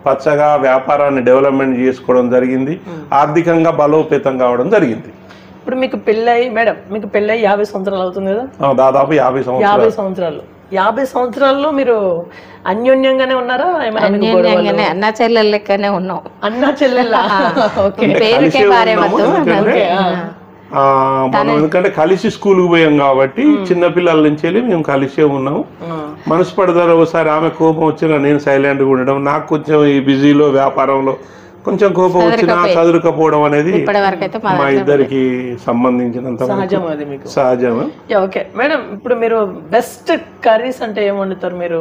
పచ్చగా వ్యాపారాన్ని డెవలప్మెంట్ చేసుకోవడం జరిగింది. ఆర్థికంగా బలోపేతం కావడం జరిగింది. ఇప్పుడు మీకు పెళ్ళయి మేడం, మీకు పెళ్ళయి 50 సంవత్సరాలు అవుతుంది కదా? దాదాపు 50 సంవత్సరాలు. 50 సంవత్సరాల్లో మీరు అన్యోన్యంగానే ఉన్నారా? అన్నా చెల్లెల లెక్కనే ఉన్నాం. అన్నా చెల్లెల్లా? మనం ఎందుకంటే కలిసి స్కూల్కి పోయాం కాబట్టి చిన్నపిల్లల నుంచి వెళ్ళి మేము కలిసే ఉన్నాము. మనసు పడతారు ఒకసారి ఆమె కోపం వచ్చినా నేను సైలెంట్గా ఉండడం, నాకు కొంచెం ఈ బిజీలో వ్యాపారంలో కొంచెం కోపం వచ్చినా చదువుకపోవడం అనేది మా ఇద్దరికి సంబంధించినంత సహజమే. ఓకే మేడం, ఇప్పుడు మీరు బెస్ట్ కర్రీస్ అంటే ఏం వండుతారు మీరు?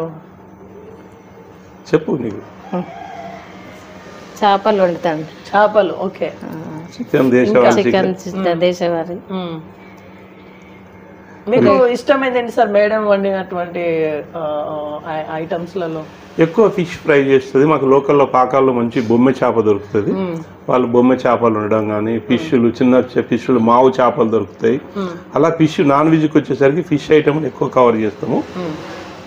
చెప్పు. నీకు చేపలు వండుతాను. చేపలు, ఓకే. చికెన్ దేశవాళీ. మీకు ఇష్టమైంది ఏంటి సార్ మేడం వండినటువంటి ఐటమ్స్లలో? ఎక్కువ ఫిష్ ఫ్రై చేస్తుంది. మాకు లోకల్లో పాకాల్లో మంచి బొమ్మె చేప దొరుకుతుంది. వాళ్ళు బొమ్మె చేపలు ఉండడం కానీ, ఫిష్లు చిన్న ఫిష్లు మావు చేపలు దొరుకుతాయి. అలా ఫిష్ నాన్ వెజ్కి వచ్చేసరికి ఫిష్ ఐటమ్ ఎక్కువ కవర్ చేస్తాము.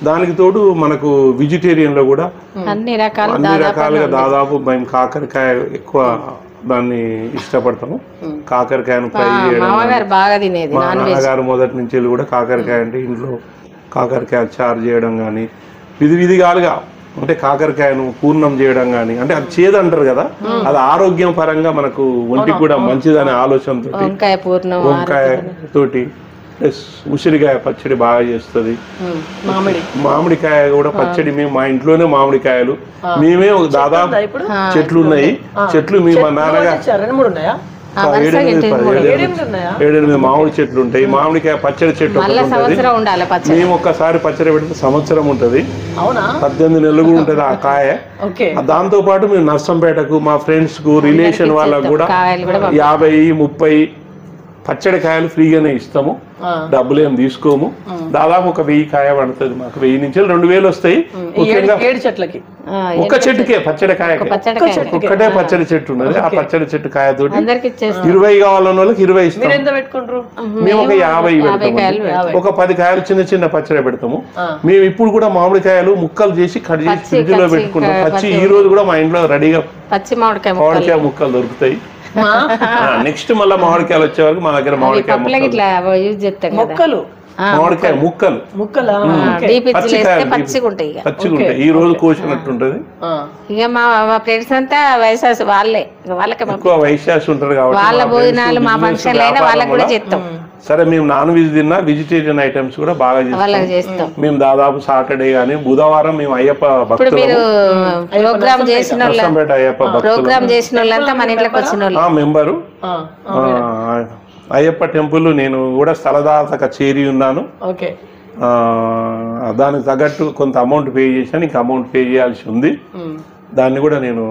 దానికి తోడు మనకు వెజిటేరియన్లో కూడా అన్ని రకాలుగా దాదాపు మేము కాకరకాయ ఎక్కువ దాన్ని ఇష్టపడతాము. కాకరకాయను ఫ్రై చేయడం, మా నాన్నగారు మొదటి నుంచి కూడా కాకరకాయ అంటే ఇంట్లో కాకరకాయ చారు చేయడం కానీ విధిగాలుగా అంటే కాకరకాయను పూర్ణం చేయడం కానీ, అంటే అది చేదు అంటారు కదా, అది ఆరోగ్యం పరంగా మనకు ఒంటికి కూడా మంచిదనే ఆలోచనతో వంకాయ పూర్ణం, వంకాయ తోటి ప్లస్ ఉసిరికాయ పచ్చడి బాగా చేస్తుంది. మామిడికాయ కూడా పచ్చడి మేము మా ఇంట్లోనే మామిడికాయలు మేమే దాదాపు చెట్లు ఉన్నాయి. చెట్లు మీ మా నాన్నగారు 7-8 మామిడి చెట్లు ఉంటాయి. మామిడికాయ పచ్చడి చెట్టు ఉంటుంది. మేము ఒక్కసారి పచ్చడి పెడితే సంవత్సరం ఉంటది, 18 నెలలు కూడా ఉంటది ఆ కాయ. దాంతో పాటు మేము నర్సంపేటకు మా ఫ్రెండ్స్ కు రిలేషన్ వాళ్ళకు కూడా 50-30 పచ్చడి కాయలు ఫ్రీగానే ఇస్తాము, డబ్బులు ఏం తీసుకోము. దాదాపు ఒక 1000 కాయ పడుతుంది మాకు. 1000 నుంచి 2000 వస్తాయి. ముఖ్యంగా 7 చెట్లకి ఒక్క చెట్టుకే పచ్చడి కాయ, ఒక్కటే పచ్చడి చెట్టు ఉన్నది. ఆ పచ్చడి చెట్టు కాయతోటి 20 కావాలన్న వాళ్ళకి 20 ఇస్తాం. మేము ఒక 50 పెడతాము. ఒక 10 కాయలు చిన్న చిన్న పచ్చడి పెడతాము. మేము ఇప్పుడు కూడా మామిడికాయలు ముక్కలు చేసి కట్ చేసి ఫ్రిడ్జ్ లో పెట్టుకుంటాం. పచ్చి ఈ రోజు కూడా మా ఇంట్లో రెడీగా మామిడికాయ ముక్కలు దొరుకుతాయి. నెక్స్ట్ మళ్ళీ మామిడికాయలు వచ్చే వరకు మా దగ్గర మామిడికాయ ముక్కలు మామిడికాయ ముక్కలు పచ్చిగుంటాయి. ఈ రోజు కోసినట్టుంటది. ఇక మా ఫ్రెండ్స్ అంతా వైశాస్ వాళ్ళే, వాళ్ళకి ఎక్కువ వైశాస్ ఉంటారు కాబట్టి వాళ్ళ భోజనాలు మా ఫంక్షన్లు అయినా వాళ్ళకి కూడా చేస్తాం. సరే మేము నాన్ వెజ్ తిన్నా వెజిటేరియన్ ఐటమ్స్ కూడా బాగా చేస్తాం. మేము దాదాపు సాటర్డే గానీ బుధవారం మేము అయ్యప్ప భక్తులు ప్రోగ్రామ్ చేసిన ప్రోగ్రామ్ చేసిన వాళ్ళంతా మన ఇంట్లోకి వచ్చిన వాళ్ళు మెంబరు అయ్యప్ప టెంపుల్. నేను కూడా స్థలదాతక చేరి ఉన్నాను. దానికి తగ్గట్టు కొంత అమౌంట్ పే చేశాను, ఇంకా అమౌంట్ పే చేయాల్సి ఉంది. దాన్ని కూడా నేను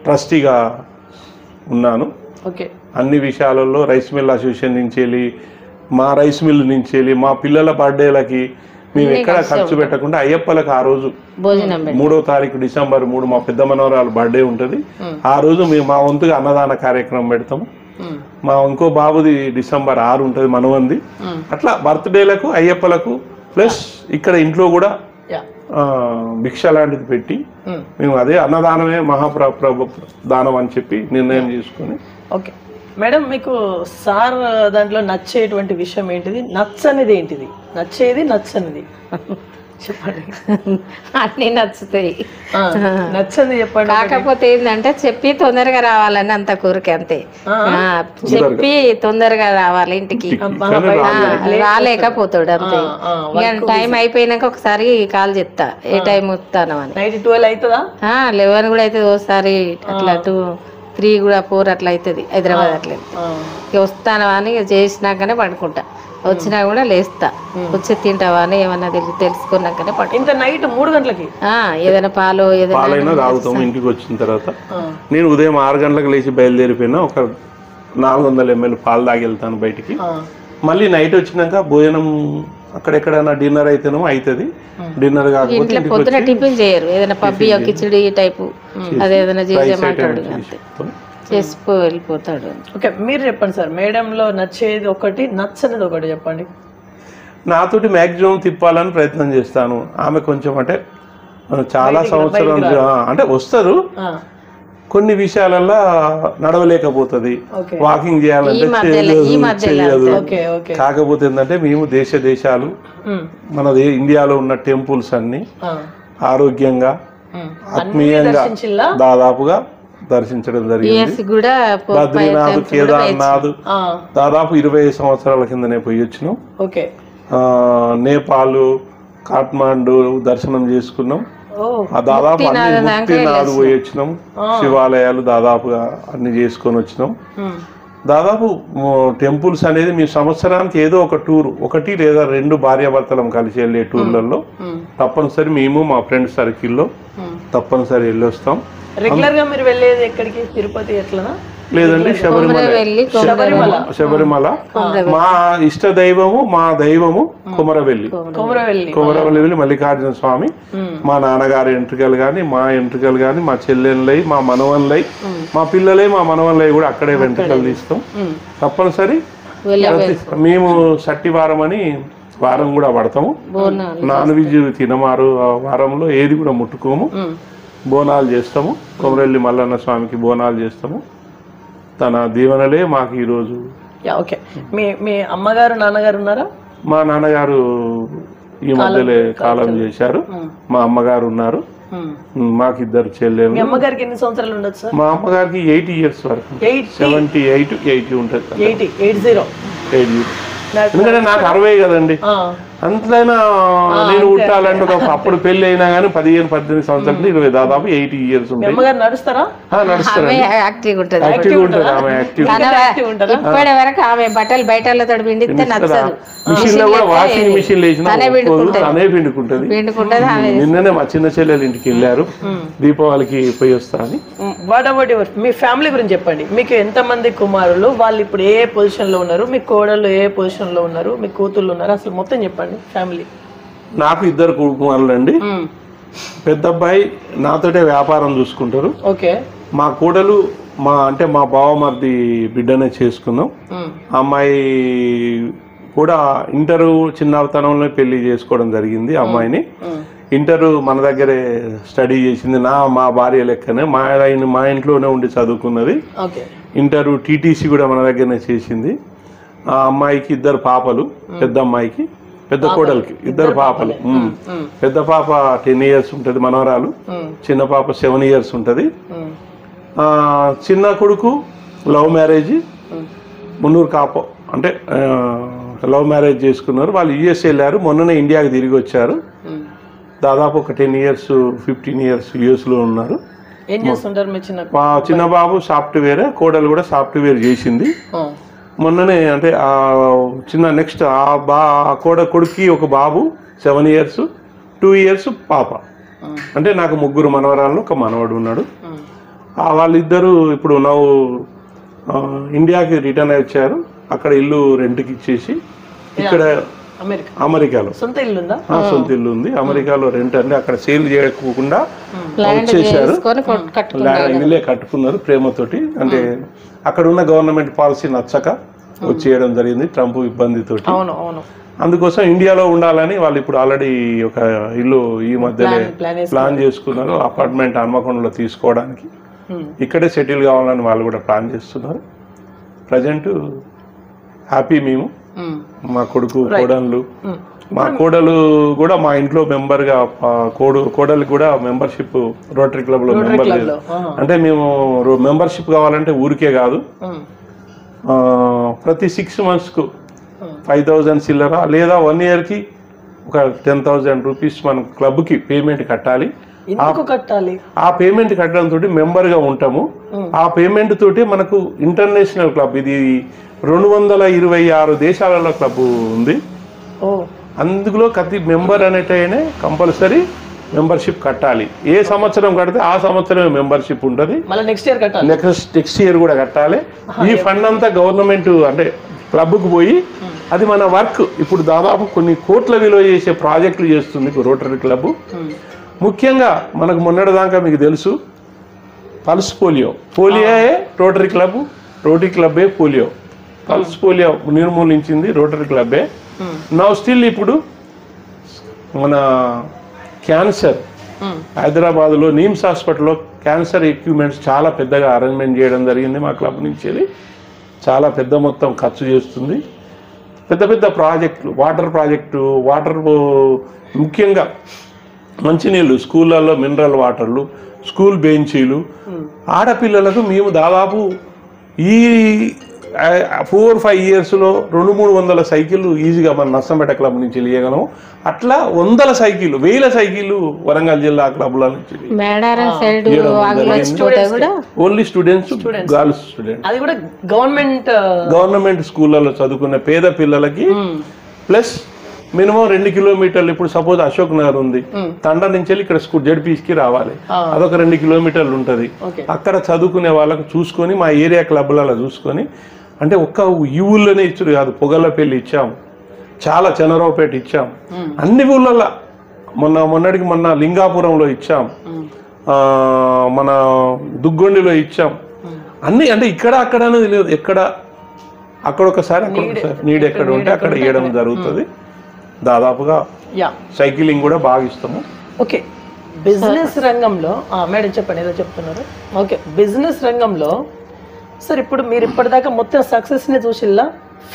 ట్రస్టీగా ఉన్నాను. అన్ని విషయాలలో రైస్ మిల్ అసోసియేషన్ నుంచి వెళ్ళి, మా రైస్ మిల్ నుంచి వెళ్ళి, మా పిల్లల బర్త్డేలకి మేము ఎక్కడ ఖర్చు పెట్టకుండా అయ్యప్పలకు ఆ రోజు 3వ తారీఖు డిసెంబర్ 3 మా పెద్ద మనవరాలు బర్త్డే ఉంటుంది. ఆ రోజు మేము మా వంతుగా అన్నదాన కార్యక్రమం పెడతాము. మా ఇంకో బాబుది డిసెంబర్ 6 ఉంటుంది మనవంది. అట్లా బర్త్డేలకు అయ్యప్పలకు ప్లస్ ఇక్కడ ఇంట్లో కూడా భిక్ష లాంటిది పెట్టి మేము అదే అన్నదానమే దానం అని చెప్పి నిర్ణయం చేసుకుని. ఓకే మేడం, మీకు సార్ దాంట్లో నచ్చేటువంటి విషయం ఏంటిది, నచ్చనిది ఏంటిది? నచ్చేది నచ్చనిది చెప్పండి. అన్ని నచ్చుతాయి, నచ్చంది చెప్పండి. కాకపోతే ఏంటంటే చెప్పి తొందరగా రావాలని అంత కోరిక, అంతే. చెప్పి తొందరగా రావాలి ఇంటికి, రాలేకపోతాడు అంతే. టైం అయిపోయినాక ఒకసారి కాల్ చెప్తా ఏ టైం వస్తాను అని. 12 అవుతుందా? 11 కూడా అవుతుంది ఒకసారి, అట్లా 3 కూడా 4 అట్లా అవుతుంది హైదరాబాద్. అట్లా వస్తాను అని చేసినాకనే పడుకుంటా. వచ్చినా కూడా లేస్తా, వచ్చి తింటావా అని ఏమన్నా తెలుసుకున్నాకనే ఇంత నైట్ 3 గంటలకి ఏదైనా పాలు ఏదైనా తాగుతాము. ఇంటికి వచ్చిన తర్వాత నేను ఉదయం 6 గంటలకు లేచి బయలుదేరిపోయినా ఒక 400 ml పాలు తాగి వెళ్తాను బయటికి. మళ్ళీ నైట్ వచ్చినాక భోజనం అక్కడెక్కడైనా డిన్నర్ అయితేనో అవుతుంది. డిన్నర్ కాకపోతే పొద్దున టిఫిన్ చేయరు, ఏదైనా పబ్బి కిచిడి టైపు అదేదైనా చేయమంటాడు, చేసి వెళ్ళిపోతాడు. ఓకే, మీరు చెప్పండి సార్. మేడంలో నచ్చేది ఒకటి, నచ్చనిది ఒకటి చెప్పండి. నాతోటి మ్యాక్సిమం తిప్పాలని ప్రయత్నం చేస్తాను. ఆమె కొంచెం అంటే చాలా సంవత్సరం అంటే వస్తారు, కొన్ని విషయాలలో నడవలేకపోతుంది, వాకింగ్ చేయాలంటే చేయదు. కాకపోతే ఏంటంటే మేము దేశాలు మన ఇండియాలో ఉన్న టెంపుల్స్ అన్ని ఆరోగ్యంగా ఆత్మీయంగా దాదాపుగా దర్శించడం జరిగింది. బద్రీనాథ్, కేదార్నాథ్ దాదాపు 20 సంవత్సరాల కిందనే పోయి వచ్చినాం. నేపాల్, కాఠ్మాండు దర్శనం చేసుకున్నాం. దాదాపు అన్ని ముక్తినాథ్ పోయి వచ్చినాం. శివాలయాలు దాదాపుగా అన్ని చేసుకొని వచ్చినాం. దాదాపు టెంపుల్స్ అనేది మీ సంవత్సరానికి ఏదో ఒక టూర్, 1 లేదా 2 భార్యాభర్తలం కలిసి వెళ్ళే టూర్లలో తప్పనిసరి మేము మా ఫ్రెండ్స్ సర్కిల్లో తప్పనిసరి వెళ్ళొస్తాం. రెగ్యులర్ గా మీరు వెళ్ళేది ఎక్కడికి? తిరుపతి ఎట్లనా? లేదండి, శబరిమల. మా ఇష్ట దైవము, మా దైవము కొమరవెల్లి వెళ్ళి మల్లికార్జున స్వామి. మా నాన్నగారి ఎంట్రుకలు గాని, మా ఎంట్రుకలు గాని, మా చెల్లెళ్ళై, మా మనవన్లై, మా పిల్లలై, మా మనవన్లై కూడా అక్కడే వెంట్రుకలు తీస్తాం. తప్పనిసరి మేము సట్టివారం అని వారం కూడా పడతాము. నాన్ వెజ్ తినమారు వారంలో ఏది కూడా ముట్టుకోము. బోనాలు చేస్తాము. కొమరవెల్లి మల్లన్న స్వామికి బోనాలు చేస్తాము. తన దీవెనలే మాకు ఈరోజు. ఓకే, మీ అమ్మగారు నాన్నగారు ఉన్నారా? మా నాన్నగారు ఈ మధ్యలో కాలం చేశారు. మా అమ్మగారు ఉన్నారు. మాకు 2 చెల్లెలు. మీ అమ్మగారికి ఎన్ని సంవత్సరాలు ఉండొచ్చు సార్? మా అమ్మగారికి 80 years వరకు, 78 80 ఉంటుంది. 80 ఎందుకంటే నాకు 60 కదండి. అంతైనా నేను పుట్టాలంటే అప్పుడు పెళ్లి అయినా కానీ 15-18 సంవత్సరాలు 20 దాదాపు 80 years ఉంటాయి. నడుస్తారా? నడుస్తారా? యాక్టివ్ ఉంటుంది. యాక్టివ్ ఉంటుంది ఆమె. యాక్టివ్ ఇప్పటి వరకు ఆమె బట్టలు బయటతో పిండితే నచ్చదు. మిషన్ లో కూడా వాషింగ్ మిషన్ వేసిన తనే పిండుకుంటది. నిన్ననే మా చిన్న చెల్లెలు ఇంటికి వెళ్ళారు దీపావళికి పోయి వస్తా అని. మీ ఫ్యామిలీ గురించి చెప్పండి. మీకు ఎంతమంది కుమారులు, వాళ్ళు ఇప్పుడు ఏ పొజిషన్ లో ఉన్నారు, మీ కోడళ్ళు ఏ పొజిషన్ లో ఉన్నారు, మీ కూతుళ్ళు ఉన్నారు, అసలు మొత్తం చెప్పండి ఫ్యామిలీ. నాకు 2 కుమారులు అండి. పెద్ద అబ్బాయి నాతోటే వ్యాపారం చూసుకుంటారు. ఓకే. మా కోడలు మా బావమరిది బిడ్డనే చేసుకున్నాం. అమ్మాయి కూడా ఇంటరు చిన్నతనంలో పెళ్లి చేసుకోవడం జరిగింది. అమ్మాయిని ఇంటరు మన దగ్గరే స్టడీ చేసింది. మా భార్య లెక్కనే మా ఇంట్లోనే ఉండి చదువుకున్నది. ఇంటరు టీటీసీ కూడా మన దగ్గరనే చేసింది. ఆ అమ్మాయికి 2 పాపలు. పెద్ద అమ్మాయికి, పెద్ద కోడలికి 2 పాపలు. పెద్ద పాప 10 years ఉంటుంది మనవరాలు, చిన్న పాప 7 years ఉంటుంది. చిన్న కొడుకు లవ్ మ్యారేజ్, మున్నూరు కాప అంటే లవ్ మ్యారేజ్ చేసుకున్నారు. వాళ్ళు యుఎస్ వెళ్ళారు, మొన్ననే ఇండియాకి తిరిగి వచ్చారు. దాదాపు ఒక 10 years 15 years యుఎస్లో ఉన్నారు. చిన్న బాబు సాఫ్ట్వేర్, కోడలు కూడా సాఫ్ట్వేర్ చేసింది. మొన్ననే అంటే చిన్న నెక్స్ట్ కొడుక్కి ఒక బాబు 7 years 2 years పాప. అంటే నాకు 3 మనవరాళ్ళు, ఒక మనవడు ఉన్నాడు. వాళ్ళిద్దరూ ఇప్పుడు ఇండియాకి రిటర్న్ వచ్చారు. అక్కడ ఇల్లు రెంట్కి ఇచ్చేసి ఇక్కడ అమెరికాలో సొంత ఇల్లు ఉంది. అమెరికాలో రెంట్ అంటే అక్కడ సేల్ చేయకుండా వచ్చేసారు. ఇల్లే కట్టుకున్నారు ప్రేమతోటి. అంటే అక్కడ ఉన్న గవర్నమెంట్ పాలసీ నచ్చక వచ్చేయడం జరిగింది ట్రంప్ ఇబ్బందితోటి. అందుకోసం ఇండియాలో ఉండాలని వాళ్ళు ఇప్పుడు ఆల్రెడీ ఒక ఇల్లు ఈ మధ్యలో ప్లాన్ చేసుకున్నారు. అపార్ట్మెంట్ హన్మకొండలో తీసుకోవడానికి ఇక్కడే సెటిల్ కావాలని వాళ్ళు కూడా ప్లాన్ చేస్తున్నారు. ప్రజెంట్ హ్యాపీ మేము, మా కొడుకు కోడళ్ళు. మా కోడలు కూడా మా ఇంట్లో మెంబర్గా, కోడలికి కూడా మెంబర్షిప్ రోటరీ క్లబ్లో మెంబర్ లేదు. అంటే మేము మెంబర్షిప్ కావాలంటే ఊరికే కాదు, ప్రతి 6 monthsకు 5,000 చిల్లర లేదా 1 yearకి ఒక 10,000 rupees మన క్లబ్కి పేమెంట్ కట్టాలి. ఆ పేమెంట్ కట్టడం తోటి మెంబర్గా ఉంటాము. ఆ పేమెంట్ తోటి మనకు ఇంటర్నేషనల్ క్లబ్, ఇది 226 దేశాలలో క్లబ్ ఉంది. అందులో ప్రతి మెంబర్ అనేటైనా కంపల్సరీ మెంబర్షిప్ కట్టాలి. ఏ సంవత్సరం కడితే ఆ సంవత్సరమే మెంబర్షిప్ ఉంటుంది. నెక్స్ట్ ఇయర్ కూడా కట్టాలి. ఈ ఫండ్ అంతా గవర్నమెంట్ అంటే క్లబ్కు పోయి అది మన వర్క్. ఇప్పుడు దాదాపు కొన్ని కోట్ల విలువ చేసే ప్రాజెక్టులు చేస్తుంది రోటరీ క్లబ్. ముఖ్యంగా మనకు మొన్నటిదాకా మీకు తెలుసు పల్స్ పోలియోయే రోటరీ క్లబ్బే పోలియో. పల్స్ పోలియో నిర్మూలించింది రోటరీ క్లబ్బే. నౌ స్టిల్ ఇప్పుడు మన క్యాన్సర్ హైదరాబాద్లో నిమ్స్ హాస్పిటల్లో క్యాన్సర్ ఎక్విప్మెంట్స్ చాలా పెద్దగా అరేంజ్మెంట్ చేయడం జరిగింది మా క్లబ్ నుంచి. చాలా పెద్ద మొత్తం ఖర్చు చేస్తుంది. పెద్ద పెద్ద ప్రాజెక్టులు, వాటర్ ముఖ్యంగా మంచినీళ్ళు, స్కూళ్ళల్లో మినరల్ వాటర్లు, స్కూల్ బెంచీలు. ఆడపిల్లలకు మేము దాదాపు ఈ 4-5 yearsలో 200-300 సైకిళ్ళు ఈజీగా మన నర్సంపేట క్లబ్ నుంచి వెళ్ళగలం. అట్లా 100 సైకిళ్ళు 1000 సైకిళ్ళు వరంగల్ జిల్లా క్లబ్ల నుంచి. Only students, girls students. అది కూడా గవర్నమెంట్ స్కూళ్ళలో చదువుకునే పేద పిల్లలకి. Plus minimum 2 kilometers. ఇప్పుడు సపోజ్ అశోక్ నగర్ ఉంది, తండ నుంచి వెళ్ళి ఇక్కడ జడ్పీస్కి రావాలి, అదొక 2 kilometers ఉంటుంది. అక్కడ చదువుకునే వాళ్ళకు చూసుకొని మా ఏరియా క్లబ్లలో చూసుకొని, అంటే ఒక్క ఈ ఊళ్ళోనే ఇచ్చుడు కాదు, పొగల్లపల్లి ఇచ్చాం, చాలా చంద్రరావుపేట ఇచ్చాం, అన్ని ఊళ్ళల్లో మొన్న లింగాపురంలో ఇచ్చాం, మన దుగ్గొండిలో ఇచ్చాం. అన్ని అంటే ఇక్కడ అనేది లేదు, అక్కడ ఒకసారి నీడ్ ఎక్కడ ఉంటే అక్కడ ఇవ్వడం జరుగుతుంది. దాదాపుగా సైకిలింగ్ కూడా బాగా ఇస్తాము. ఓకే, బిజినెస్ రంగంలో మేడం చెప్పండి, ఏదో చెప్తున్నారు. ఓకే, బిజినెస్ రంగంలో సార్ ఇప్పుడు మీరు ఇప్పటిదాకా మొత్తం సక్సెస్ ని చూసిల్లా,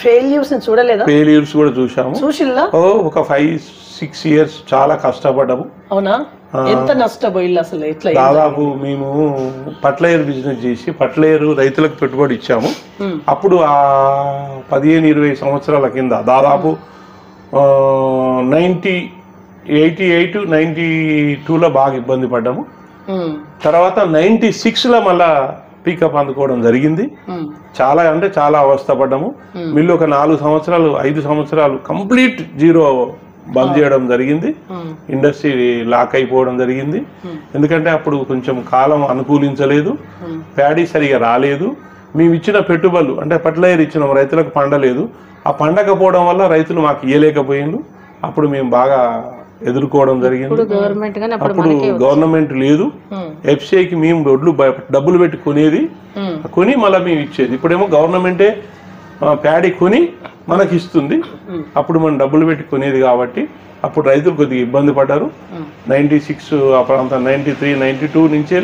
ఫెయిల్యూర్స్ ని చూడలేదా? ఫెయిల్యూర్స్ కూడా చూసాము. చూసిల్లా? ఒక 5 6 years చాలా కష్టపడ్డాము. అవునా? ఎంత నష్టపోయిల్లు అసలు? ఎట్లా? దాదాపు మేము పట్లైర్ బిజినెస్ చేసి పట్లైర్ రైతులకు పెట్టుబడి ఇచ్చాము. అప్పుడు ఆ 15-20 సంవత్సరాల కింద దాదాపు 88-92లో బాగా ఇబ్బంది పడ్డాము. తర్వాత 96లో మళ్ళా పీకప్ అందుకోవడం జరిగింది. చాలా అంటే చాలా అవస్థపడ్డాము. మిల్లు ఒక 4 సంవత్సరాలు 5 సంవత్సరాలు కంప్లీట్ జీరో బంద్ చేయడం జరిగింది. ఇండస్ట్రీ లాక్ అయిపోవడం జరిగింది. ఎందుకంటే అప్పుడు కొంచెం కాలం అనుకూలించలేదు, ప్యాడీ సరిగా రాలేదు. మేము ఇచ్చిన పెట్టుబడులు అంటే ఫర్టిలైజర్ ఇచ్చినాం, రైతులకు పండలేదు. ఆ పండకపోవడం వల్ల రైతులు మాకు ఇయ్యలేకపోయిండు. అప్పుడు మేము బాగా ఎదుర్కోవడం జరిగింది. అప్పుడు గవర్నమెంట్ లేదు, ఎఫ్సిఐకి మేము డబ్బులు పెట్టి కొనేది, కొని మళ్ళీ మేము ఇచ్చేది. ఇప్పుడేమో గవర్నమెంటే ప్యాడీ కొని మనకి ఇస్తుంది. అప్పుడు మనం డబ్బులు పెట్టి కొనేది కాబట్టి అప్పుడు రైతులు కొద్దిగా ఇబ్బంది పడ్డారు. 96 ఆ ప్రాంతం 93, 92 నుంచి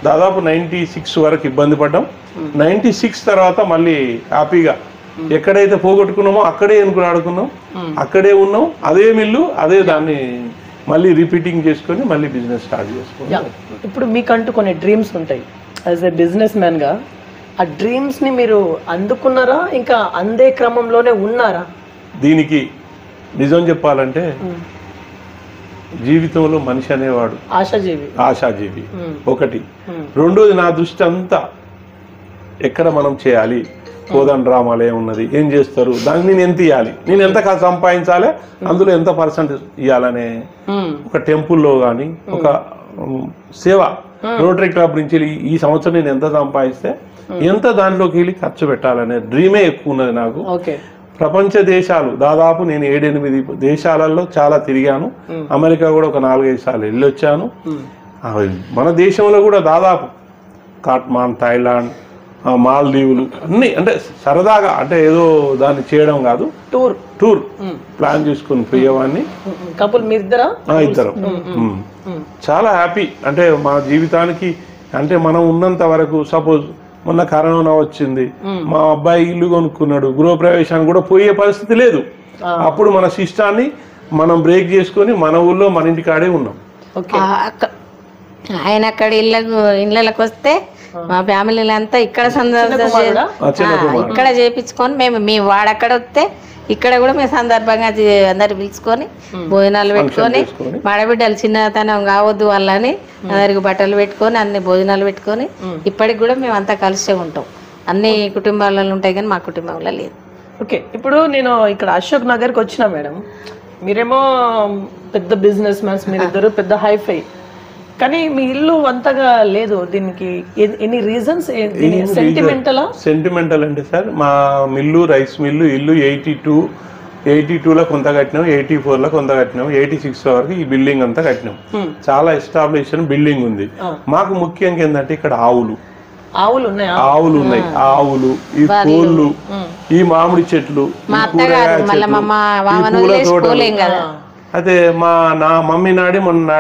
దాదాపు 96 వరకు ఇబ్బంది పడ్డాం. 96 తర్వాత మళ్ళీ హ్యాపీగా ఎక్కడైతే పోగొట్టుకున్నామో అక్కడే ఆడుకున్నాం, అక్కడే ఉన్నాం. అదే మిల్లు అదే దాన్ని మళ్ళీ రిపీటింగ్ చేసుకొని మళ్ళీ బిజినెస్ స్టార్ట్ చేసుకున్నాం. ఇప్పుడు మీకంటూ కొన్ని డ్రీమ్స్ ఉంటాయి యాజ్ ఎ బిజినెస్ మ్యాన్ గా. ఆ డ్రీమ్స్ ని మీరు అందుకున్నారా, ఇంకా అందే క్రమంలోనే ఉన్నారా? దీనికి నిజం చెప్పాలంటే జీవితంలో మనిషి అనేవాడు ఆశాజీవి ఒకటి. రెండోది నా దృష్టి అంతా ఎక్కడ మనం చేయాలి, కోదన్ డ్రామాలు ఏమున్నది, ఏం చేస్తారు, దాన్ని నేను ఎంత ఇవ్వాలి, నేను ఎంత సంపాదించాలి, అందులో ఎంత % ఇవ్వాలనే ఒక టెంపుల్లో కానీ ఒక సేవ రోటరీ క్లబ్ నుంచి ఈ సంవత్సరం నేను ఎంత సంపాదిస్తే ఎంత దానిలోకి వెళ్ళి ఖర్చు పెట్టాలనే డ్రీమే ఎక్కువ ఉన్నది నాకు. ప్రపంచ దేశాలు దాదాపు నేను 7-8 దేశాలలో చాలా తిరిగాను. అమెరికా కూడా ఒక 4-5 సార్లు వెళ్ళొచ్చాను. మన దేశంలో కూడా దాదాపు కాట్మాండ్, థాయిలాండ్, మాల్దీవులు అన్ని అంటే సరదాగా అంటే ఏదో దాన్ని చేయడం కాదు, టూర్ ప్లాన్ చేసుకుని పోయేవాడిని. ఇద్దరం చాలా హ్యాపీ. అంటే మా జీవితానికి అంటే మనం ఉన్నంత వరకు సపోజ్ మొన్న కరోనా వచ్చింది, మా అబ్బాయి ఇల్లు కొనుక్కున్నాడు, గృహప్రవేశానికి కూడా పోయే పరిస్థితి లేదు. అప్పుడు మన సిస్టాన్ని మనం బ్రేక్ చేసుకొని మన ఊళ్ళో మన ఇంటికాడే ఉన్నాం. ఆయన అక్కడ ఇళ్ళకి వస్తే మా ఫ్యామిలీలు అంతా ఇక్కడ ఇక్కడ చేపించుకొని మేము వాడక్కడ వస్తే ఇక్కడ కూడా మేము సందర్భంగా అందరు పిలుచుకొని భోజనాలు పెట్టుకొని మడబిడ్డలు చిన్నతనం కావద్దు వాళ్ళని అందరికి బట్టలు పెట్టుకొని అన్ని భోజనాలు పెట్టుకొని ఇప్పటికి కూడా మేము అంతా కలిసే ఉంటాం. అన్ని కుటుంబాలలో ఉంటాయి కానీ మా కుటుంబంలో లేదు. ఓకే, ఇప్పుడు నేను ఇక్కడ అశోక్ నగర్కి వచ్చిన మేడం, మీరేమో పెద్ద బిజినెస్ మ్యాన్స్, మీరిద్దరు పెద్ద హైఫై, కానీ మీ ఇల్లు అంతగా లేదు. దీనికి ఎనీ రీజన్స్? సెంటిమెంటల్ అంటే సార్ మా మిల్లు రైస్ మిల్లు ఇల్లు 82లో కొంత కట్టినాం, 84లో కొంత కట్టినాం, 86 వరకు ఈ బిల్డింగ్ అంతా కట్టినాం. చాలా ఎస్టాబ్లిషన్ బిల్డింగ్ ఉంది. మాకు ముఖ్యంగా ఏంటంటే ఇక్కడ ఆవులు ఉన్నాయి, ఆవులు, ఈ కోళ్ళు, ఈ మామిడి చెట్లు, అయితే నా మమ్మీ డాడీ మొన్న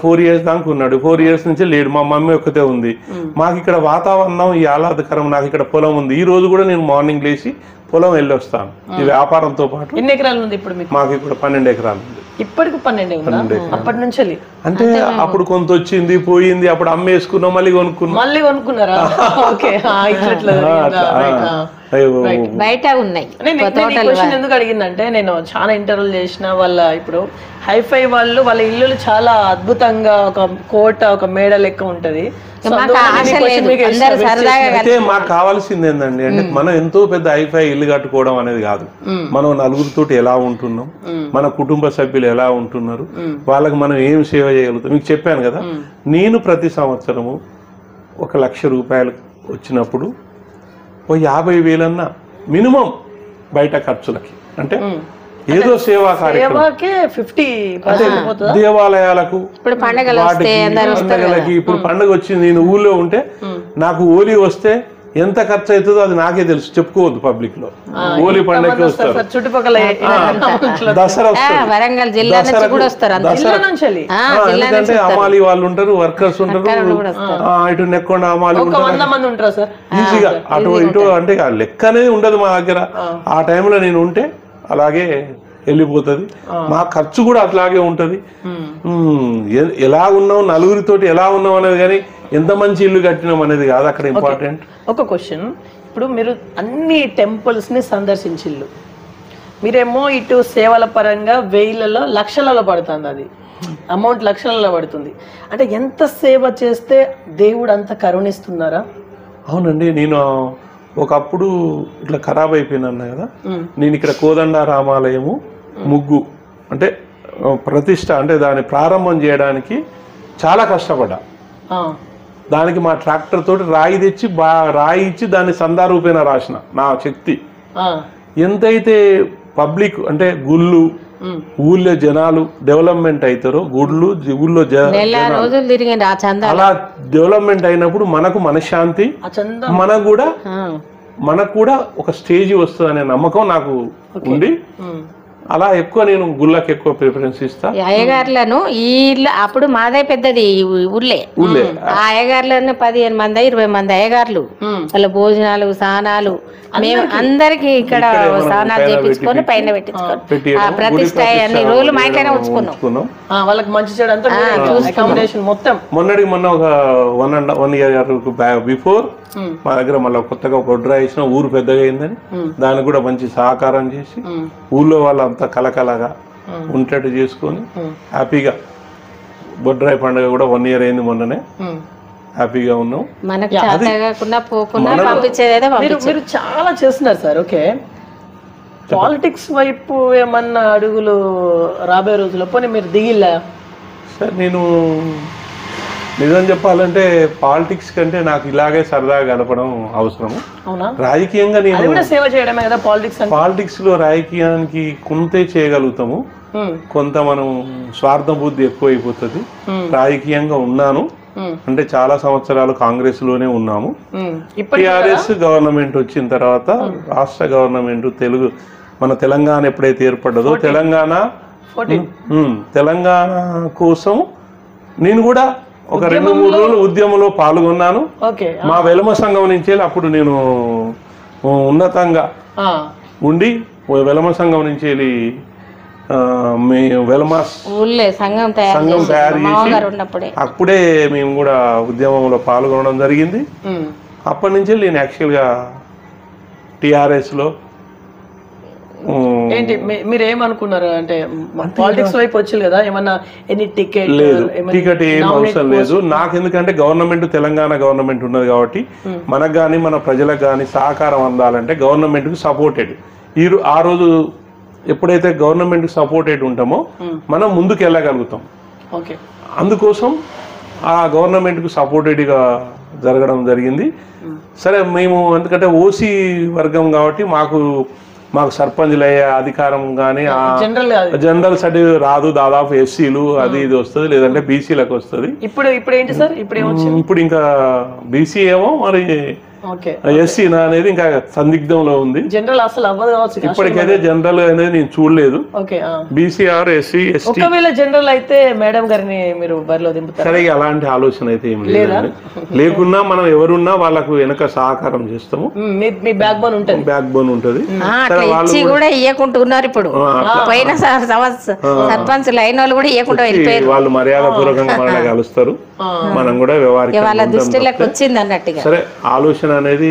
4 years దాకా ఉన్నాడు. 4 years నుంచి లేడు. మా మమ్మీ ఒక్కతే ఉంది. మాకు ఇక్కడ వాతావరణం ఈ ఆహ్లాదకరం. నాకు ఇక్కడ పొలం ఉంది. ఈ రోజు కూడా నేను మార్నింగ్ లేచి పొలం వెళ్ళి వస్తాను ఈ వ్యాపారంతో పాటు. ఎన్ని ఎకరాలు ఉంది ఇప్పుడు మాకు? ఇప్పుడు 12 ఎకరాలు ఉంది. ఇప్పటికి 12 అప్పటి నుంచి అంటే అప్పుడు కొంత వచ్చింది పోయింది, అప్పుడు అమ్మేసుకున్నాం, మళ్ళీ కొనుక్కున్నారా? బయట ఉన్నాయి. ఎందుకు అడిగిందంటే నేను చాలా ఇంటర్వ్యూలు చేసిన వాళ్ళ ఇప్పుడు హైఫై వాళ్ళ ఇల్లు చాలా అద్భుతంగా ఒక కోట, ఒక మేడ లెక్క ఉంటది. అయితే మాకు కావాల్సింది ఏంటండి అంటే మనం ఎంతో పెద్ద హైఫై ఇల్లు కట్టుకోవడం అనేది కాదు. మనం నలుగురితోటి ఎలా ఉంటున్నాం, మన కుటుంబ సభ్యులు ఎలా ఉంటున్నారు, వాళ్ళకి మనం ఏం సేవ చేయగలుగుతాం. మీకు చెప్పాను కదా, నేను ప్రతి సంవత్సరము 1 లక్ష రూపాయలు వచ్చినప్పుడు 50,000 మినిమం బయట ఖర్చులకి, అంటే ఏదో సేవా కార్యక్రమం, దేవాలయాలకు, పండగలకి. ఇప్పుడు పండగ వచ్చింది, నేను ఊళ్ళో ఉంటే నాకు హోలీ వస్తే ఎంత ఖర్చు అవుతుందో అది నాకే తెలుసు, చెప్పుకోవద్దు పబ్లిక్ లో. హోలీ పండగకి వస్తారు, దసరా ఎందుకంటే అమాలి వాళ్ళు ఉంటారు, వర్కర్స్ ఉంటారు, ఇటు నెక్కొండ అమాలి ఉంటారు ఈజీగా. అటు ఇటు అంటే లెక్క అనేది ఉండదు మా దగ్గర. ఆ టైంలో నేను ఉంటే అలాగే వెళ్ళిపోతుంది, మా ఖర్చు కూడా అట్లాగే ఉంటుంది. ఎలా ఉన్నాం, నలుగురితోటి ఎలా ఉన్నాం అనేది కానీ ఎంత మంచి ఇల్లు కట్టినాం అనేది కాదు అక్కడ ఇంపార్టెంట్. ఒక క్వశ్చన్, ఇప్పుడు మీరు అన్ని టెంపుల్స్ని సందర్శించిల్లు, మీరేమో ఇటు సేవల పరంగా వేలలో లక్షలలో పడుతుంది, అది అమౌంట్ లక్షలలో పడుతుంది. అంటే ఎంత సేవ చేస్తే దేవుడు అంత కరుణిస్తున్నారా? అవునండి, నేను ఒకప్పుడు ఇట్లా ఖరాబ్ అయిపోయినా కదా, నేను ఇక్కడ కోదండ రామాలయము ముగ్గు అంటే ప్రతిష్ట అంటే దాన్ని ప్రారంభం చేయడానికి చాలా కష్టపడ్డా. దానికి మా ట్రాక్టర్ తోటి రాయి తెచ్చి రాయి ఇచ్చి దాన్ని సందారూపేణ రాసిన నా శక్తి. ఎంతైతే పబ్లిక్ అంటే గుళ్ళు ఊళ్ళో జనాలు డెవలప్మెంట్ అవుతారో, గుళ్ళు ఊళ్ళో అలా డెవలప్మెంట్ అయినప్పుడు మనకు మనశ్శాంతి, మనకు కూడా ఒక స్టేజ్ వస్తుంది అనే నమ్మకం నాకు ఉండి అలా ఎక్కువ నేను గుళ్ళకి ఎక్కువ ప్రిఫరెన్స్ ఇస్తా. అయ్యగారులను ఈ అప్పుడు మాదే పెద్దది ఊళ్ళే, ఆ అయ్యగారులను 15 మంది 20 మంది అయ్యగారులు, వాళ్ళ భోజనాలు స్నానాలు మేము అందరికి ఇక్కడ స్నానాలు చేయించుకొని పైన పెట్టించుకొని ప్రతిష్ట అన్ని రోజులు మా ఇంట్లోనే ఉంచుకున్నాం. వాళ్ళకి మంచి చెడు అంతా అకామిడేషన్ మొత్తం. మొన్న ఒక 1 year బిఫోర్ మా దగ్గర మళ్ళీ కొత్తగా ఒక ఒడ్రా వేసిన, ఊరు పెద్దగా అయిందని దానికి కూడా మంచి సహకారం చేసి ఊళ్ళో వాళ్ళంతా కలకలగా ఉండేట్టు చేసుకొని హ్యాపీగా బొడ్రాయి పండుగ కూడా 1 year అయింది మొన్ననే, హ్యాపీగా ఉన్నాం. మీరు చాలా చేస్తున్నారు సార్. ఓకే, పాలిటిక్స్ వైపు ఏమన్నా అడుగులు రాబోయే రోజుల్లో పోనీ మీరు దిగిల్లా? సార్ నేను నిజం చెప్పాలంటే పాలిటిక్స్ కంటే నాకు ఇలాగే సరదాగా గడపడం అవసరము. రాజకీయంగా నేను సేవ చేయడమే కదా పాలిటిక్స్. పాలిటిక్స్ లో రాజకీయానికి కొంతే చేయగలుగుతాము, కొంత మనం స్వార్థ బుద్ధి ఎక్కువ అయిపోతుంది. రాజకీయంగా ఉన్నాను అంటే చాలా సంవత్సరాలు కాంగ్రెస్ లోనే ఉన్నాము. టిఆర్ఎస్ గవర్నమెంట్ వచ్చిన తర్వాత రాష్ట్ర గవర్నమెంట్ మన తెలంగాణ ఎప్పుడైతే ఏర్పడ్డదో తెలంగాణ కోసం నేను కూడా ఒక 2-3 రోజులు ఉద్యమంలో పాల్గొన్నాను. మా వెలమ సంఘం నుంచి అప్పుడు నేను ఉన్నతంగా ఉండి వెలమ సంఘం నుంచి వెళ్ళి వెలమ సంఘం తయారు చేసి అప్పుడే మేము కూడా ఉద్యమంలో పాల్గొనడం జరిగింది. అప్పటి నుంచి నేను యాక్చువల్గా టిఆర్ఎస్ లో ఏంటి మీరు ఏమనుకున్నారు అంటే పాలిటిక్స్ వైపు వచ్చారు కదా, ఏమన్నా ఎనీ టికెట్? లేదు, టికెట్ ఏం అవసరం లేదు నాకు. ఎందుకంటే గవర్నమెంట్ తెలంగాణ గవర్నమెంట్ ఉన్నది కాబట్టి మనకు కానీ మన ప్రజలకు కానీ సహకారం అందాలంటే గవర్నమెంట్ కు సపోర్టెడ్. ఆ రోజు ఎప్పుడైతే గవర్నమెంట్ కు సపోర్టెడ్ ఉంటామో మనం ముందుకు వెళ్ళగలుగుతాం. అందుకోసం ఆ గవర్నమెంట్ కు సపోర్టెడ్ గా జరగడం జరిగింది. సరే, మేము ఎందుకంటే ఓసీ వర్గం కాబట్టి మాకు సర్పంచ్లు అయ్యే అధికారం కానీ జనరల్ సర్టిఫికేట్ రాదు, దాదాపు ఎస్సీలు అది ఇది వస్తుంది, లేదంటే బీసీలకు వస్తుంది. ఇప్పుడు ఏంటి సార్? ఇప్పుడు ఇంకా బీసీ ఏమో మరి ఎస్సీ అనేది ఇంకా సందిగ్ధంలో ఉంది. జనరల్ అసలు అవ్వదు కావచ్చు ఇప్పటికైతే, జనరల్ అనేది నేను చూడలేదు. BCR SC ST. ఒకవేళ జనరల్ అయితే మేడం గారిని మీరు బరిలో దింపుతారు? సరే, అలాంటి ఆలోచన అయితే ఏం లేదు. లేకున్నా మనం ఎవరున్నా వాళ్ళకు వెనక సహకారం చేస్తాము. మీ బ్యాక్ బోన్ ఉంటుంది. బ్యాక్ బోన్ ఉంటుంది. కూడా ఇవ్వకుంటున్నారు ఇప్పుడు. పోయిన సర్పంచ్ లైన్ వాళ్ళు కూడా ఇవ్వకుండా వెళ్ళిపోయారు. వాళ్ళు మర్యాద పూర్వకంగా మనల్ని కలుస్తారు, మనం కూడా వ్యవహారం వచ్చింది అన్నట్టుగా. సరే, ఆలోచన అనేది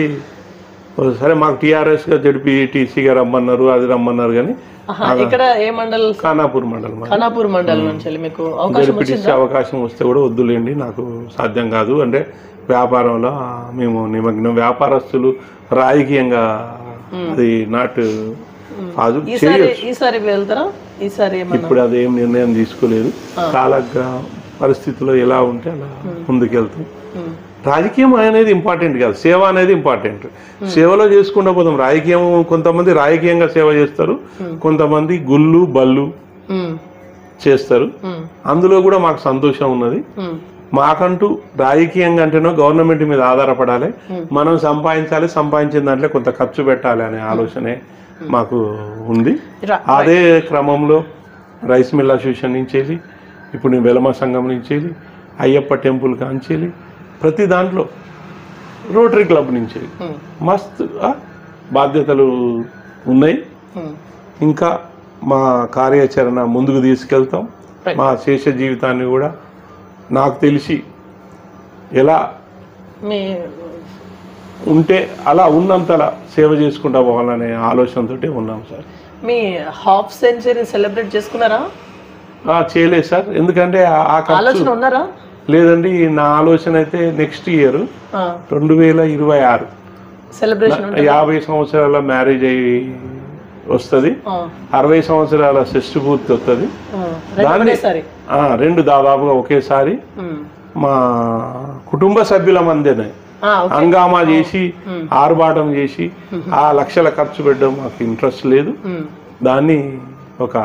సరే మాకు టీఆర్ఎస్ గా జడ్పీటీసీగా రమ్మన్నారు, అది రమ్మన్నారు కానీ ఇక్కడ ఏ మండల్? ఖానాపూర్ మండలం. ఖానాపూర్ మండలం నుంచి మీకు జడ్పీటీసీ అవకాశం వస్తే కూడా వద్దులేండి, నాకు సాధ్యం కాదు. అంటే వ్యాపారంలో మేము నిమగ్నం, వ్యాపారస్తులు రాజకీయంగా అది నాట్ ఈసారి వెళ్తారా? ఈసారి ఇప్పుడు అదేం నిర్ణయం తీసుకోలేదు. కాల పరిస్థితుల్లో ఎలా ఉంటే అలా ముందుకెళ్తాం. రాజకీయం అనేది ఇంపార్టెంట్ కాదు, సేవ అనేది ఇంపార్టెంట్. సేవలో చేసుకుంటూ పోతాం. రాజకీయం కొంతమంది రాజకీయంగా సేవ చేస్తారు, కొంతమంది గుళ్ళు బళ్ళు చేస్తారు. అందులో కూడా మాకు సంతోషం ఉన్నది. మాకంటూ రాజకీయంగా అంటేనో గవర్నమెంట్ మీద ఆధారపడాలి, మనం సంపాదించాలి, సంపాదించిన దాంట్లో కొంత ఖర్చు పెట్టాలి అనే ఆలోచనే మాకు ఉంది. అదే క్రమంలో రైస్ మిల్ అసోసియేషన్ నుంచి వెళ్ళి, ఇప్పుడు నేను వెలమ సంఘం నుంచి వెళ్ళి, అయ్యప్ప టెంపుల్ కాంచేలి, ప్రతి దాంట్లో రోటరీ క్లబ్ నుంచి మస్తు బాధ్యతలు ఉన్నాయి. ఇంకా మా కార్యాచరణ ముందుకు తీసుకెళ్తాం. మా శేష జీవితాన్ని కూడా నాకు తెలిసి ఎలా ఉంటే అలా ఉన్నంతలా సేవ చేసుకుంటా పోవాలనే ఆలోచనతోటే ఉన్నాం సార్. మీ హాఫ్ సెంచరీ సెలబ్రేట్ చేసుకున్నారా? చేయలేదు సార్, ఎందుకంటే ఆలోచన ఉన్నారా? లేదండి, నా ఆలోచన అయితే నెక్స్ట్ ఇయర్ 2026 సెలబ్రేషన్ 50 సంవత్సరాల మ్యారేజ్ అయ్యి వస్తుంది, 60 సంవత్సరాల షష్ఠి పూర్తి వస్తుంది. దాన్ని 2 దాదాపుగా ఒకేసారి మా కుటుంబ సభ్యుల మధ్యనే హంగామా చేసి ఆర్భాటం చేసి ఆ లక్షల ఖర్చు పెట్టడం మాకు ఇంట్రెస్ట్ లేదు. దాన్ని ఒక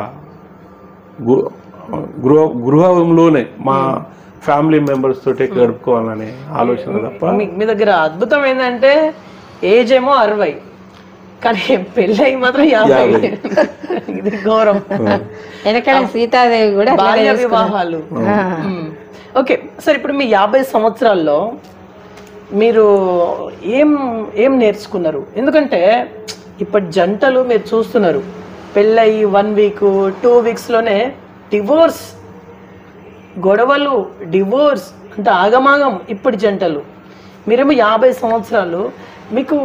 గృహంలోనే మా ఫ్యామిలీ మెంబర్స్ తోటే గడుపుకోవాలనే ఆలోచన తప్ప. మీ దగ్గర అద్భుతం ఏంటంటే ఏజ్ ఏమో 60 కానీ పెళ్ళి మాత్రం 50. ఇది గౌరవం. వెనకాల సీతాదేవి కూడా బాల్య వివాహాలు. ఓకే సార్, ఇప్పుడు మీ 50 సంవత్సరాల్లో మీరు ఏం నేర్చుకున్నారు? ఎందుకంటే ఇప్పటి జంటలు మీరు చూస్తున్నారు, పెళ్ళయి 1 వీక్ 2 వీక్స్లోనే డివోర్స్, గొడవలు, డివోర్స్ అంటే ఆగమాగం ఇప్పటి జంటలు. మీరేమో 50 సంవత్సరాలు, మీకు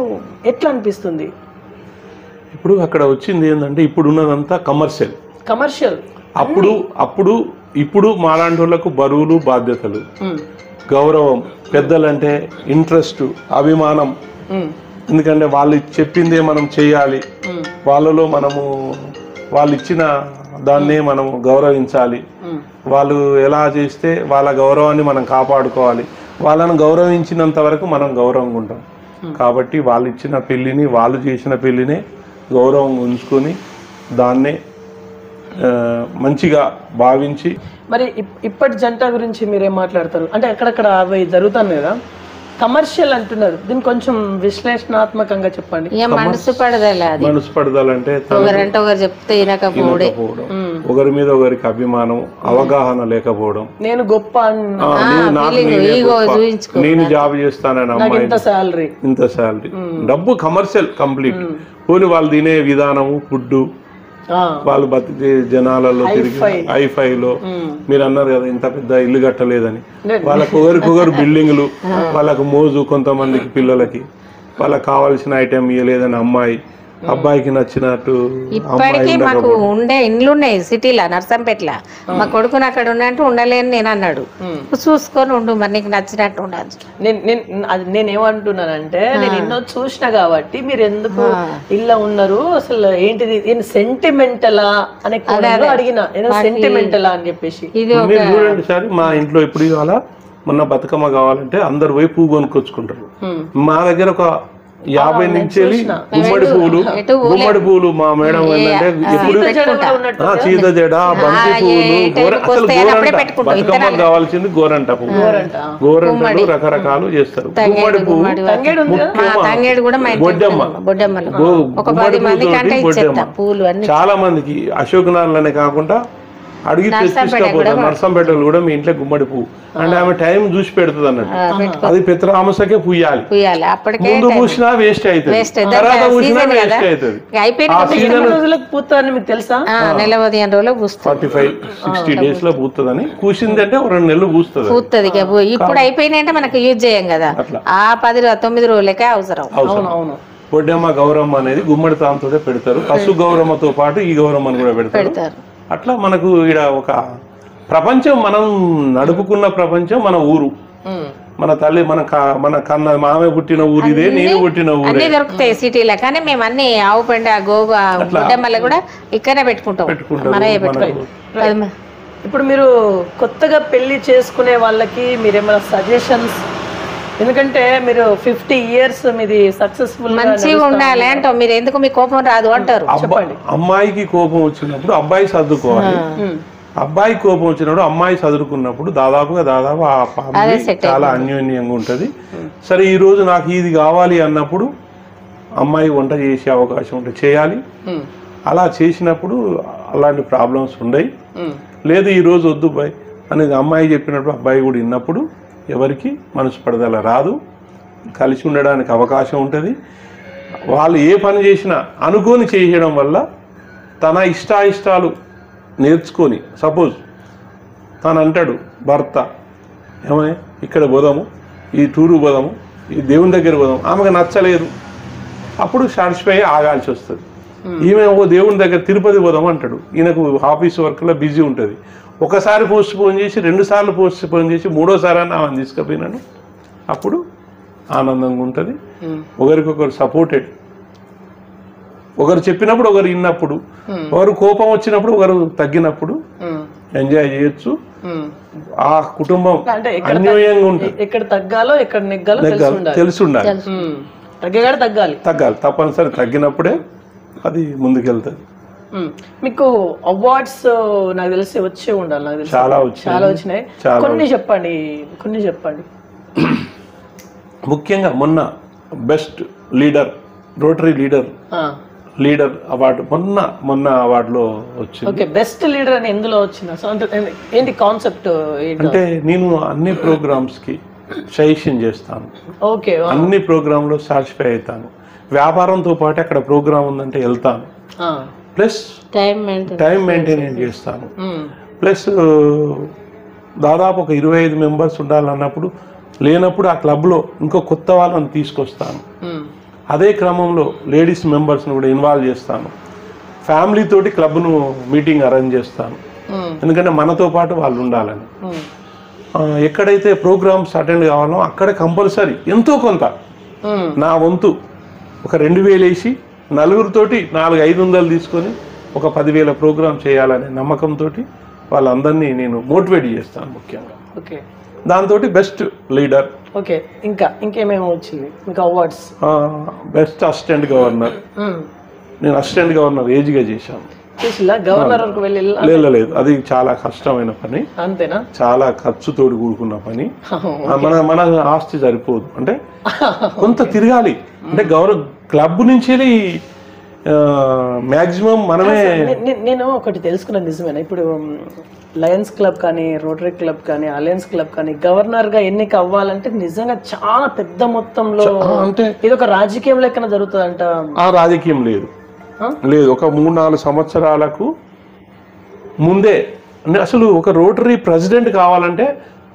ఎట్లా అనిపిస్తుంది? ఇప్పుడు అక్కడ వచ్చింది ఏంటంటే ఇప్పుడు ఉన్నదంతా కమర్షియల్. ఇప్పుడు మాలాంటి వాళ్ళకు బరువులు, బాధ్యతలు, గౌరవం, పెద్దలంటే ఇంట్రెస్ట్, అభిమానం. ఎందుకంటే వాళ్ళు చెప్పిందే మనం చేయాలి, వాళ్ళలో వాళ్ళు ఇచ్చిన దాన్నే మనం గౌరవించాలి. వాళ్ళు ఎలా చేస్తే వాళ్ళ గౌరవాన్ని మనం కాపాడుకోవాలి. వాళ్ళను గౌరవించినంత వరకు మనం గౌరవంగా ఉంటాం. కాబట్టి వాళ్ళు ఇచ్చిన పెళ్ళిని, వాళ్ళు చేసిన పెళ్ళినే గౌరవం ఉంచుకొని దాన్నే మంచిగా భావించి. మరి ఇప్పటి జంట గురించి మీరేం మాట్లాడతారు? అంటే అక్కడక్కడ అవి జరుగుతాయి కదా, కమర్షియల్ అంటున్నారు, దీన్ని కొంచెం విశ్లేషణాత్మకంగా చెప్పండి. మనసు పడదాలంటే ఒకరు చెప్తే వినకపోవడం, ఒకరి మీద ఒకరికి అభిమానం, అవగాహన లేకపోవడం, నేను గొప్ప, నేను జాబ్ చేస్తానని అమ్మాయి ఇంత శాలరీ, డబ్బు కమర్షియల్ కంప్లీట్. పోనీ వాళ్ళు తినే విధానము, ఫుడ్, వాళ్ళు బతికే జనాలలో తిరిగి ఐఫైలో మీరు అన్నారు కదా ఇంత పెద్ద ఇల్లు కట్టలేదని, వాళ్ళకు ఒకరికొకరు బిల్డింగ్లు, వాళ్ళకు మోజు, కొంతమందికి పిల్లలకి వాళ్ళకి కావాల్సిన ఐటెం ఇవ్వలేదని అమ్మాయి, అబ్బాయికి నచ్చినట్టు. ఇప్పటికీ మాకు ఉండే ఇండ్లు ఉన్నాయి సిటీలో, నర్సంపేటలో. మా కొడుకుని అక్కడ ఉన్నట్టు ఉండలేని నేను అన్నాడు, చూసుకొని ఉండు మరి నీకు నచ్చినట్టు ఉండదు. నేనేమంటున్నానంటే నేను ఎన్నో చూసిన కాబట్టి మీరు ఎందుకు ఇల్లు ఉన్నారు, అసలు ఏంటిది సెంటిమెంటలా అనే అడిగిన, సెంటిమెంటలా అని చెప్పేసి. మీరు చూడండి సార్, మా ఇంట్లో ఎప్పుడు ఇవాళ మొన్న బతుకమ్మ కావాలంటే అందరు పోయి పువ్వు కొనుక్కొచ్చుకుంటారు. మా దగ్గర ఒక 50 నుంచి గుమ్మడి పూలు మా మేడం ఏంటంటే ఎప్పుడు చీత జడ, బంతి పూలు, అసలు బతుకమ్మకు కావాల్సింది గోరంట పువ్వు. గోరంటలు రకరకాలు చేస్తారు. గుమ్మడి పువ్వు, బొడ్డమ్మ. చాలా మందికి అశోక్ నారాయణనే కాకుండా అడిగి తీసుకపోతారు. నర్సంపేటలు కూడా మీ ఇంట్లో గుమ్మడి పువ్వు అంటే ఆమె టైం చూసి పెడుతుంది అన్నట్టు. అది పిత్రామసకే పుయ్యాలి, ముందు పూసినా వేస్ట్ అవుతుంది, తర్వాత పూసినా వేస్ట్ అవుతుంది. 45-60 days లో పూస్తుందని, పూసింది అంటే 2 నెలలు పూస్తుంది. ఇప్పుడు అయిపోయినాయంటే మనకి యూజ్ చేయం కదా, ఆ 10-9 రోజులకే అవసరం. బొడ్డమ్మ గౌరమ్మ అనేది గుమ్మడి తాంతో పెడతారు. పశు గౌరమ్మతో పాటు ఈ గౌరమ్మను కూడా పెడతారు. అట్లా మనకు ఇక్కడ ఒక ప్రపంచం, మనం నడుపుకున్న ప్రపంచం మన ఊరు, మన తల్లి, మన కన్న మామే పుట్టిన ఊరు ఇదే, నేను పుట్టిన ఊరే. దొరుకుతాయి సిటీలో, కానీ మేము అన్ని ఆవు పెండ, గోగు, గుడ్డమ్మలు కూడా ఇక్కడనే పెట్టుకుంటాం. ఇప్పుడు మీరు కొత్తగా పెళ్లి చేసుకునే వాళ్ళకి మీరేమైనా సజెషన్స్? ఎందుకంటే మీరు 50 years మీది సక్సెస్ఫుల్ మంచిగా ఉండాలి అంటారు మీరు, ఎందుకు మీ కోపం రాదు అంటారు. అమ్మాయికి కోపం వచ్చినప్పుడు అబ్బాయి సర్దుకోవాలి, అబ్బాయి కోపం వచ్చినప్పుడు అమ్మాయి చదువుకున్నప్పుడు దాదాపు ఆ ఫ్యామిలీ చాలా అన్యోన్యంగా ఉంటుంది. సరే ఈ రోజు నాకు ఇది కావాలి అన్నప్పుడు అమ్మాయి వంట చేసే అవకాశం ఉంటే చేయాలి. అలా చేసినప్పుడు అలాంటి ప్రాబ్లమ్స్ ఉండయి. లేదు ఈ రోజు వద్దు బాయ్ అనేది అమ్మాయి చెప్పినప్పుడు అబ్బాయి కూడా విన్నప్పుడు ఎవరికి మనసు పడదల రాదు, కలిసి ఉండడానికి అవకాశం ఉంటుంది. వాళ్ళు ఏ పని చేసినా అనుకోని చేయడం వల్ల తన ఇష్టాయిష్టాలు నేర్చుకొని, సపోజ్ తను అంటాడు భర్త, ఏమని ఇక్కడ పోదాము, ఈ టూరు పోదాము, ఈ దేవుని దగ్గర పోదాము, ఆమెకు నచ్చలేదు, అప్పుడు సాటిస్ఫై ఆగాల్సి వస్తుంది. ఈమె ఓ దేవుని దగ్గర తిరుపతి పోదాం అంటాడు, ఈయనకు ఆఫీస్ వర్క్లో బిజీ ఉంటుంది, ఒకసారి పోస్ట్ పోన్ చేసి 2 సార్లు పోస్ట్ పోన్ చేసి 3వ సారి ఆమెను తీసుకుపోయినాను, అప్పుడు ఆనందంగా ఉంటుంది. ఒకరికొకరు సపోర్టెడ్, ఒకరు చెప్పినప్పుడు ఒకరు విన్నప్పుడు, ఒకరు కోపం వచ్చినప్పుడు ఒకరు తగ్గినప్పుడు ఎంజాయ్ చేయొచ్చు. ఆ కుటుంబం అన్యోన్యంగా ఉంటుంది. ఎక్కడ తగ్గాలో ఎక్కడ నెగ్గాలో తెలిసి ఉండాలి. తగ్గాలి తప్పనిసరి. తగ్గినప్పుడే అది ముందుకెళ్తుంది. మీకు అవార్డ్స్ నాకు తెలిసి వచ్చే ఉండాలి, నాకు తెలిసి చాలా వచ్చినాయి. కొన్ని చెప్పండి. ముఖ్యంగా మొన్న best leader, rotary leader award మొన్న అవార్డులో వచ్చింది. ఓకే, బెస్ట్ లీడర్ అని ఎందులో వచ్చింది? ఏంటి కాన్సెప్ట్? అంటే నేను అన్ని ప్రోగ్రామ్స్ కి సజెషన్ చేస్తాను. ఓకే, అన్ని ప్రోగ్రాంలో సాటిస్ఫై అవుతాను. వ్యాపారంతో పాటు అక్కడ ప్రోగ్రామ్ ఉందంటే వెళ్తాను. ప్లస్ టైం మెయింటైన్ చేస్తాను. ప్లస్ దాదాపు ఒక 25 మెంబర్స్ ఉండాలన్నప్పుడు లేనప్పుడు ఆ క్లబ్లో ఇంకో కొత్త వాళ్ళని తీసుకొస్తాను. అదే క్రమంలో లేడీస్ మెంబర్స్ని కూడా ఇన్వాల్వ్ చేస్తాను. ఫ్యామిలీ తోటి క్లబ్ను మీటింగ్ అరేంజ్ చేస్తాను, ఎందుకంటే మనతో పాటు వాళ్ళు ఉండాలని. ఎక్కడైతే ప్రోగ్రామ్స్ అటెండ్ కావాలో అక్కడ కంపల్సరీ ఎంతో కొంత నా వంతు ఒక 2000 వేసి నలుగురితోటి 400-500 తీసుకొని ఒక 10,000 ప్రోగ్రామ్ చేయాలనే నమ్మకంతో వాళ్ళందరినీ నేను మోటివేట్ చేస్తాను ముఖ్యంగా. ఓకే, దాంతో బెస్ట్ లీడర్. ఓకే, ఇంకేమేమి వచ్చింది మీకు అవార్డ్స్? బెస్ట్ అసిస్టెంట్ గవర్నర్, నేను అసిస్టెంట్ గవర్నర్ ఏజ్గా చేశాను. గవర్నర్ వరకు లేదు, అది చాలా కష్టమైన పని. అంతేనా? చాలా ఖర్చుతోటి కూడుకున్న పని. మన ఆస్తి సరిపోదు, అంటే కొంత తిరగాలి. అంటే క్లబ్ నుంచి మ్యాక్సిమం మనమే. నేను ఒకటి తెలుసుకున్నాను, నిజమేనా? ఇప్పుడు లయన్స్ క్లబ్ కానీ, రోటరీ క్లబ్ కానీ, అలయన్స్ క్లబ్ కానీ గవర్నర్ గా ఎన్నిక అవ్వాలంటే నిజంగా చాలా పెద్ద మొత్తంలో, అంటే ఇది ఒక రాజకీయం లెక్కన జరుగుతుందంట. ఆ రాజకీయం లేదు, ఒక 3-4 సంవత్సరాలకు ముందే. అసలు ఒక రోటరీ ప్రెసిడెంట్ కావాలంటే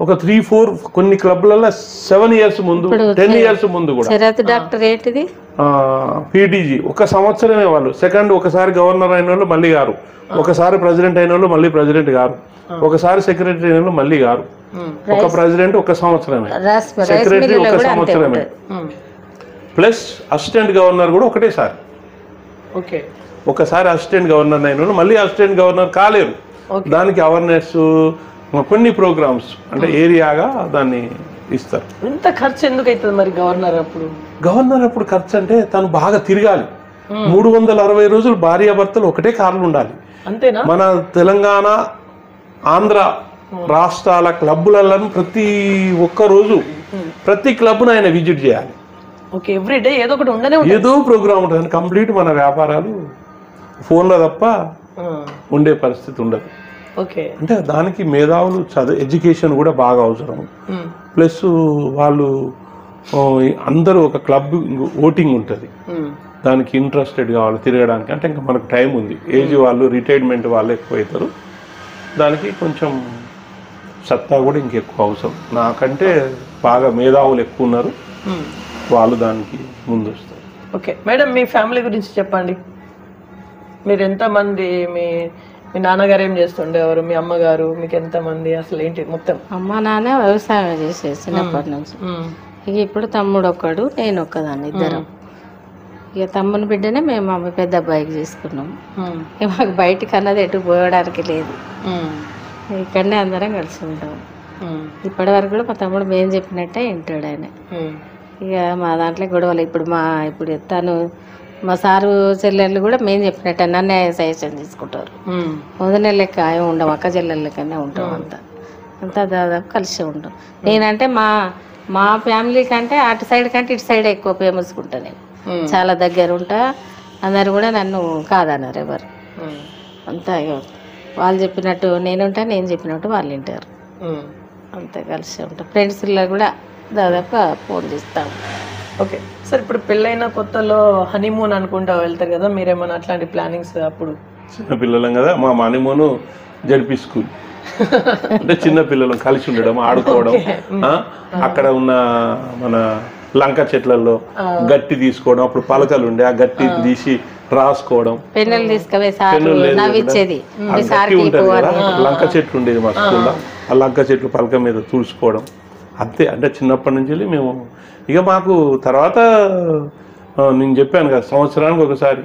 ఒక 3-4 కొన్ని క్లబ్లలో 7 years ముందు, 10 years ముందు కూడా. డాక్టర్ ఏంటిది పీటీజీ 1 సంవత్సరమే వాళ్ళు. సెకండ్ ఒకసారి గవర్నర్ అయిన వాళ్ళు మళ్ళీ గారు, ఒకసారి ప్రెసిడెంట్ అయిన వాళ్ళు మళ్ళీ ప్రెసిడెంట్ గారు, ఒకసారి సెక్రటరీ అయిన వాళ్ళు మళ్ళీ గారు. ఒక ప్రెసిడెంట్ 1 సంవత్సరమే, సెక్రటరీ 1 సంవత్సరమే, ప్లస్ అసిస్టెంట్ గవర్నర్ కూడా ఒకటేసారి. ఓకే, ఒకసారి అసిస్టెంట్ గవర్నర్ అయిన వాళ్ళు మళ్ళీ అసిస్టెంట్ గవర్నర్ కాలేరు. దానికి అవేర్నెస్ కొన్ని ప్రోగ్రామ్స్ అంటే ఏరియాగా దాన్ని ఇస్తారు. ఇంత ఖర్చు ఎందుకు అవుతుంది మరి గవర్నర్ అప్పుడు ఖర్చు అంటే తను బాగా తిరగాలి. 360 రోజులు భార్యాభర్తలు ఒకటే కార్లు ఉండాలి. అంతేనా? మన తెలంగాణ, ఆంధ్ర రాష్ట్రాల క్లబ్బులలో ప్రతి ఒక్క రోజు ప్రతి క్లబ్ను ఆయన విజిట్ చేయాలి. ఓకే, ఎవ్రీడే ఏదో ఒకటి ఉండనే ఏదో ప్రోగ్రామ్ ఉంటుంది. కంప్లీట్ మన వ్యాపారాలు ఫోన్లో తప్ప ఉండే పరిస్థితి ఉండదు. ఓకే, అంటే దానికి మేధావులు ఎడ్యుకేషన్ కూడా బాగా అవసరం. ప్లస్ వాళ్ళు అందరూ ఒక క్లబ్ ఓటింగ్ ఉంటుంది, దానికి ఇంట్రెస్టెడ్ కావాలి తిరగడానికి. అంటే ఇంకా మనకు టైం ఉంది. ఏజ్ వాళ్ళు, రిటైర్మెంట్ వాళ్ళు ఎక్కువ అవుతారు. దానికి కొంచెం సత్తా కూడా ఇంకెక్కువ అవసరం. నాకంటే బాగా మేధావులు ఎక్కువ ఉన్నారు, వాళ్ళు దానికి ముందు వస్తారు. ఓకే మేడం, మీ ఫ్యామిలీ గురించి చెప్పండి. మీరు ఎంతమంది? మీ నాన్నగారు ఏం చేస్తుండేవారు? మీ అమ్మగారు? మీకు ఎంతమంది? అసలు ఏంటి మొత్తం? అమ్మ నాన్న వ్యవసాయం చేసే చిన్నప్పటి నుంచి. ఇక ఇప్పుడు తమ్ముడు ఒక్కడు, నేను ఒక్కదాన్ని, ఇద్దరం. ఇక తమ్ముని బిడ్డనే మేము మమ్మీ పెద్ద అబ్బాయికి చేసుకున్నాం. ఇక మాకు బయటికి అన్నది ఎటు పోయడానికి లేదు, ఇక్కడనే అందరం కలిసి ఉంటాం. ఇప్పటి వరకు కూడా మా తమ్ముడు మేము చెప్పినట్టే వింటాడు ఆయన. ఇక మా దాంట్లో గొడవలు ఇప్పుడు తను మా సారు చెల్లెళ్ళు కూడా మేము చెప్పినట్టు నన్నే సజెషన్ తీసుకుంటారు. వదిన లెక్క ఏమి ఉండం, అక్క చెల్లెళ్ళ లెక్కనే ఉంటాం. అంతా దాదాపు కలిసి ఉంటాం. నేనంటే మా ఫ్యామిలీ కంటే అటు సైడ్ కంటే ఇటు సైడ్ ఎక్కువ ఫేమస్ ఉంటా. నేను చాలా దగ్గర ఉంటా. అందరు కూడా నన్ను కాదన్నారు ఎవరు. అంతా వాళ్ళు చెప్పినట్టు నేనుంటా, నేను చెప్పినట్టు వాళ్ళు వింటారు. అంతా కలిసి ఉంటాం. ఫ్రెండ్స్లో కూడా దాదాపు ఫోన్ చేస్తాం. ఓకే సార్, ఇప్పుడు పెళ్ళైన కొత్తలో హనీమూన్ అనుకుంటా వెళ్తారు కదా, మీరేమన్నా అట్లాంటి ప్లానింగ్స్ అప్పుడు చిన్నపిల్లలం కదా, మా మణిమోను జడ్పీ స్కూల్ అంటే చిన్నపిల్లలం కలిసి ఉండడం, ఆడుకోవడం. అక్కడ ఉన్న మన లంక చెట్లలో గట్టి తీసుకోవడం, అప్పుడు పలకలు ఉండే, ఆ గట్టి తీసి రాసుకోవడం. పెన్నులు తీసుకుపోయి నవ్విచ్చేది. ఉంటుంది కదా, లంక చెట్లు ఉండేది మా స్కూల్లో, ఆ లంక చెట్లు పలక మీద తుడుచుకోవడం. అంతే. అంటే చిన్నప్పటి నుంచి మేము ఇక మాకు తర్వాత నేను చెప్పాను కదా, సంవత్సరానికి ఒకసారి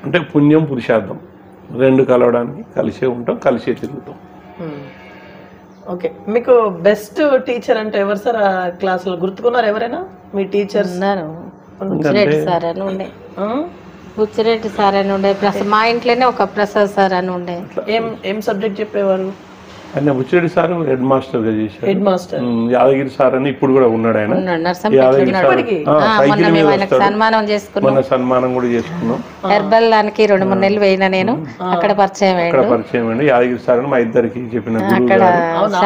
అంటే పుణ్యం పురుషార్థం రెండు కలవడానికి కలిసే ఉంటాం, కలిసే తిరుగుతాం. ఓకే, మీకు బెస్ట్ టీచర్ అంటే ఎవరు సార్? ఆ క్లాసులో గుర్తుకున్నారు ఎవరైనా మీ టీచర్స్? బుచ్చిరెడ్డి సార్ అని ఉండే, బుచ్చిరెడ్డి సార్ అని ఉండే. మా ఇంట్లోనే ఒక ప్రసాద్ సార్ అని ఉండే. ఏం సబ్జెక్ట్ చెప్పేవారు? ఆయన బుచ్చిరెడ్డి సార్ హెడ్ మాస్టర్ గా చేశారు. హెడ్ మాస్టర్ యాదగిరి సార్ అని ఇప్పుడు కూడా ఉన్నాడు ఆయన. యాదగిరి సార్ సైకిల్ మీద వస్తాడు. సన్మానం చేసుకున్నాం, మన సన్మానం కూడా చేసుకున్నాం. హెర్బల్ దానికి 2-3 నెలలు పోయినా నేను, అక్కడ పరిచయం అండి. యాదగిరి సార్ అని మా ఇద్దరికి చెప్పిన గురువు గారు.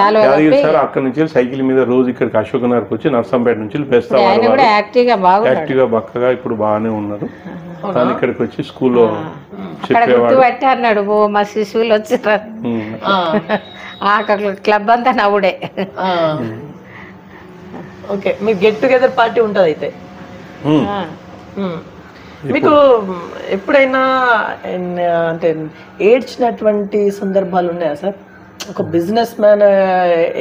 యాదగిరి సార్ అక్కడ నుంచి సైకిల్ మీద రోజు ఇక్కడికి అశోక్ నగర్కి వచ్చి నర్సంపేట నుంచి వేస్తారు. యాక్టివ్ గా బక్కగా ఇప్పుడు బాగానే ఉన్నారు. తను ఇక్కడికి వచ్చి స్కూల్లో చెప్పేవాడు. అన్నాడు, ఓ మా శిశువులు వచ్చారు, క్లబ్ అంతా నవ్వుడే. ఓకే, మీ గెట్ టుగెదర్ పార్టీ ఉంటుంది అయితే. మీకు ఎప్పుడైనా అంటే ఏడ్చినటువంటి సందర్భాలు ఉన్నాయా సార్? ఒక బిజినెస్ మ్యాన్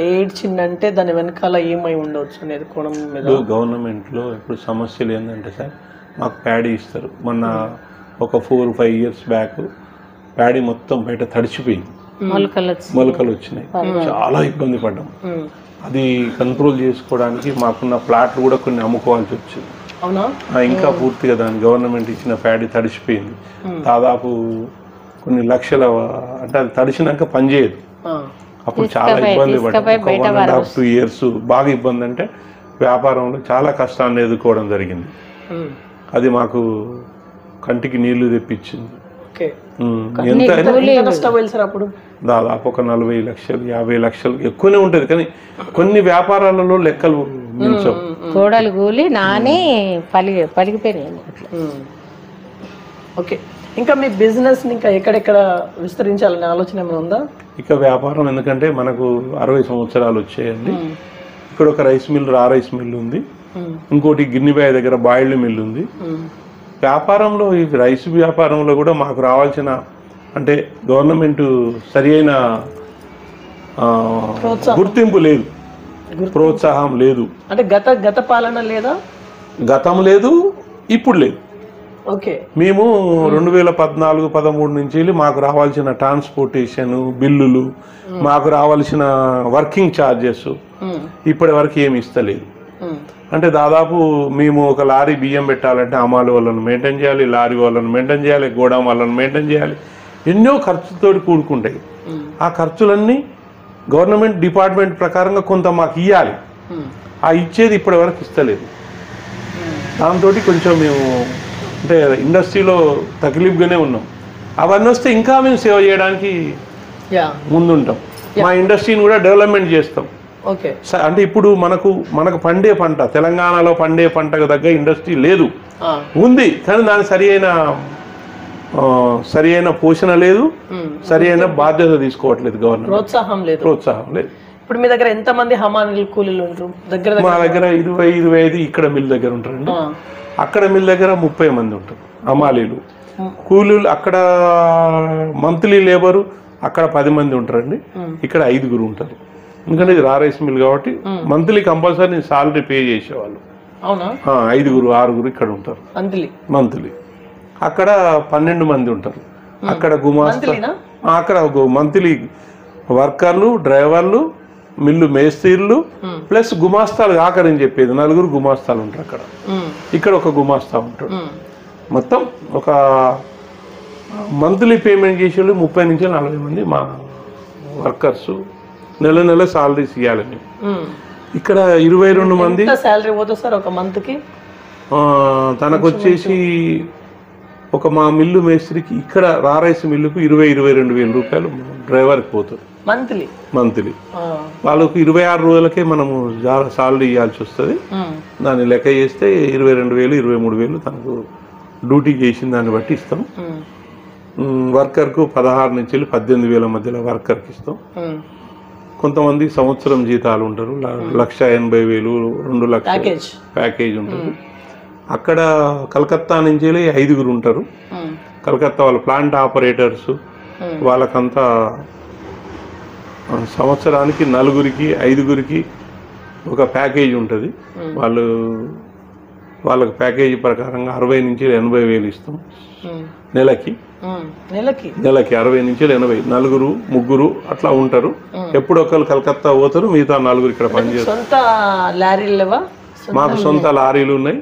ఏడ్చిందంటే దాని వెనకాల ఏమై ఉండవచ్చు అనేది కోణం మీద. గవర్నమెంట్ లో ఇప్పుడు సమస్యలు ఏంటంటే సార్, మాకు ప్యాడీ ఇస్తారు. మొన్న ఒక 4-5 ఇయర్స్ బ్యాక్ ప్యాడీ మొత్తం బయట తడిచిపోయింది, మొలకలు వచ్చినాయి. చాలా ఇబ్బంది పడ్డాం. అది కంట్రోల్ చేసుకోవడానికి మాకున్న ప్లాట్లు కూడా కొన్ని అమ్ముకోవాల్సి వచ్చింది. ఇంకా పూర్తిగా దాని గవర్నమెంట్ ఇచ్చిన ప్యాడీ తడిచిపోయింది. దాదాపు కొన్ని లక్షల, అంటే అది తడిచినాక పనిచేయదు. అప్పుడు చాలా ఇబ్బంది పడ్డాం. 1.5-2 ఇయర్స్ బాగా ఇబ్బంది. అంటే వ్యాపారంలో చాలా కష్టాన్ని ఎదుర్కోవడం జరిగింది. అది మాకు కంటికి నీళ్లు తెప్పించింది. అప్పుడు దాదాపు ఒక 40 లక్షలు 50 లక్షలు ఎక్కువనే ఉంటది. కానీ కొన్ని వ్యాపారాలలో లెక్కలు మించవు. గోడలు కూలి నాని పలిగిపోయినాయి. ఓకే, ఇంకా మీ బిజినెస్ ఇంకా ఎక్కడెక్కడ విస్తరించాలనే ఆలోచన ఏమైనా ఉందా? ఇక వ్యాపారం ఎందుకంటే మనకు 60 సంవత్సరాలు వచ్చాయండి. ఇక్కడ ఒక రైస్ మిల్, రైస్ మిల్ ఉంది. ఇంకోటి గిన్నెబాయి దగ్గర బాయిల్డ్ మిల్ ఉంది. వ్యాపారంలో ఈ రైస్ వ్యాపారంలో కూడా మాకు రావాల్సిన, అంటే గవర్నమెంట్ సరి అయిన గుర్తింపు లేదు, ప్రోత్సాహం లేదు. అంటే గత పాలన లేదా? గతం లేదు, ఇప్పుడు లేదు. ఓకే, మేము 2014-13 నుంచి మాకు రావాల్సిన ట్రాన్స్పోర్టేషన్ బిల్లులు, మాకు రావాల్సిన వర్కింగ్ ఛార్జెస్ ఇప్పటి వరకు ఏమి ఇస్తలేదు. అంటే దాదాపు మేము ఒక లారీ బియ్యం పెట్టాలంటే అమ్మాలి వాళ్ళని మెయింటైన్ చేయాలి, లారీ వాళ్ళని మెయింటైన్ చేయాలి, గోడాం వాళ్ళని మెయింటైన్ చేయాలి. ఎన్నో ఖర్చుతో కూడుకుంటాయి. ఆ ఖర్చులన్నీ గవర్నమెంట్ డిపార్ట్మెంట్ ప్రకారంగా కొంత మాకు ఇవ్వాలి. ఆ ఇచ్చేది ఇప్పటి వరకు ఇస్తలేదు. దాంతో కొంచెం మేము అంటే ఇండస్ట్రీలో తక్లీఫ్గానే ఉన్నాం. అవన్నీ వస్తే ఇంకా మేము సేవ చేయడానికి ముందుంటాం. మా ఇండస్ట్రీని కూడా డెవలప్మెంట్ చేస్తాం. అంటే ఇప్పుడు మనకు పండే పంట, తెలంగాణలో పండే పంటకు తగ్గ ఇండస్ట్రీ లేదు, ఉంది. కానీ దాని సరి అయిన పోషణ లేదు, సరి అయిన బాధ్యత తీసుకోవట్లేదు గవర్నమెంట్, ప్రోత్సాహం లేదు. ఇప్పుడు మీ దగ్గర ఎంత మంది హమాలీలు కూలీలు ఉంటారు? మా దగ్గర 20-25 ఇక్కడ మిల్ దగ్గర ఉంటారండి. అక్కడ మిల్ దగ్గర 30 మంది ఉంటారు హమాలీలు. కూలీలు అక్కడ మంత్లీ లేబరు అక్కడ 10 మంది ఉంటారండి, ఇక్కడ 5 ఉంటారు. ఎందుకంటే ఇది రైస్ మిల్ కాబట్టి మంత్లీ కంపల్సరీ సాలరీ పే చేసేవాళ్ళు. 5-6 ఇక్కడ ఉంటారు మంత్లీ. అక్కడ 12 మంది ఉంటారు. అక్కడ గుమాస్తా, అక్కడ మంత్లీ వర్కర్లు, డ్రైవర్లు, మిల్లు మేస్త్రీలు ప్లస్ గుమాస్తాలు ఆఖరిని చెప్పేది 4 గుమాస్తాలు ఉంటారు అక్కడ. ఇక్కడ ఒక గుమాస్తా ఉంటాడు. మొత్తం ఒక మంత్లీ పేమెంట్ చేసేవాళ్ళు 30 నుంచి 40 మంది మా వర్కర్స్. నెల సాలరీస్ ఇవ్వాలి. ఇక్కడ 22 మంది సాలరీ పోతుంది సార్ ఒక మంత్కి. తనకు వచ్చేసి ఒక మా మిల్లు మేస్త్రికి ఇక్కడ రైస్ మిల్లుకు 20-22 వేల రూపాయలు డ్రైవర్కి పోతుంది మంత్లీ. వాళ్ళకు 26 రోజులకే మనము సాలరీ ఇవ్వాల్సి వస్తుంది. దాన్ని లెక్క చేస్తే 22,000 23,000 తనకు డ్యూటీ చేసిన దాన్ని బట్టి ఇస్తాం. వర్కర్కు 16 నుంచి 18,000 మధ్యలో వర్కర్కి ఇస్తాం. కొంతమంది సంవత్సరం జీతాలు ఉంటారు, 1,80,000, 2 లక్షలు ప్యాకేజ్ ఉంటుంది. అక్కడ కలకత్తా నుంచి 5 ఉంటారు. కలకత్తా వాళ్ళ ప్లాంట్ ఆపరేటర్స్, వాళ్ళకంతా సంవత్సరానికి 4, 5 ఒక ప్యాకేజ్ ఉంటుంది. వాళ్ళకి ప్యాకేజీ ప్రకారంగా 60 నుంచి 80,000 ఇస్తాం నెలకి. 60 నుంచి 80, 4, 3 అట్లా ఉంటారు. ఎప్పుడు ఒకరు కలకత్తా పోతారు, మిగతా 4 ఇక్కడ పనిచేస్తారు. మాకు సొంత లారీలు ఉన్నాయి.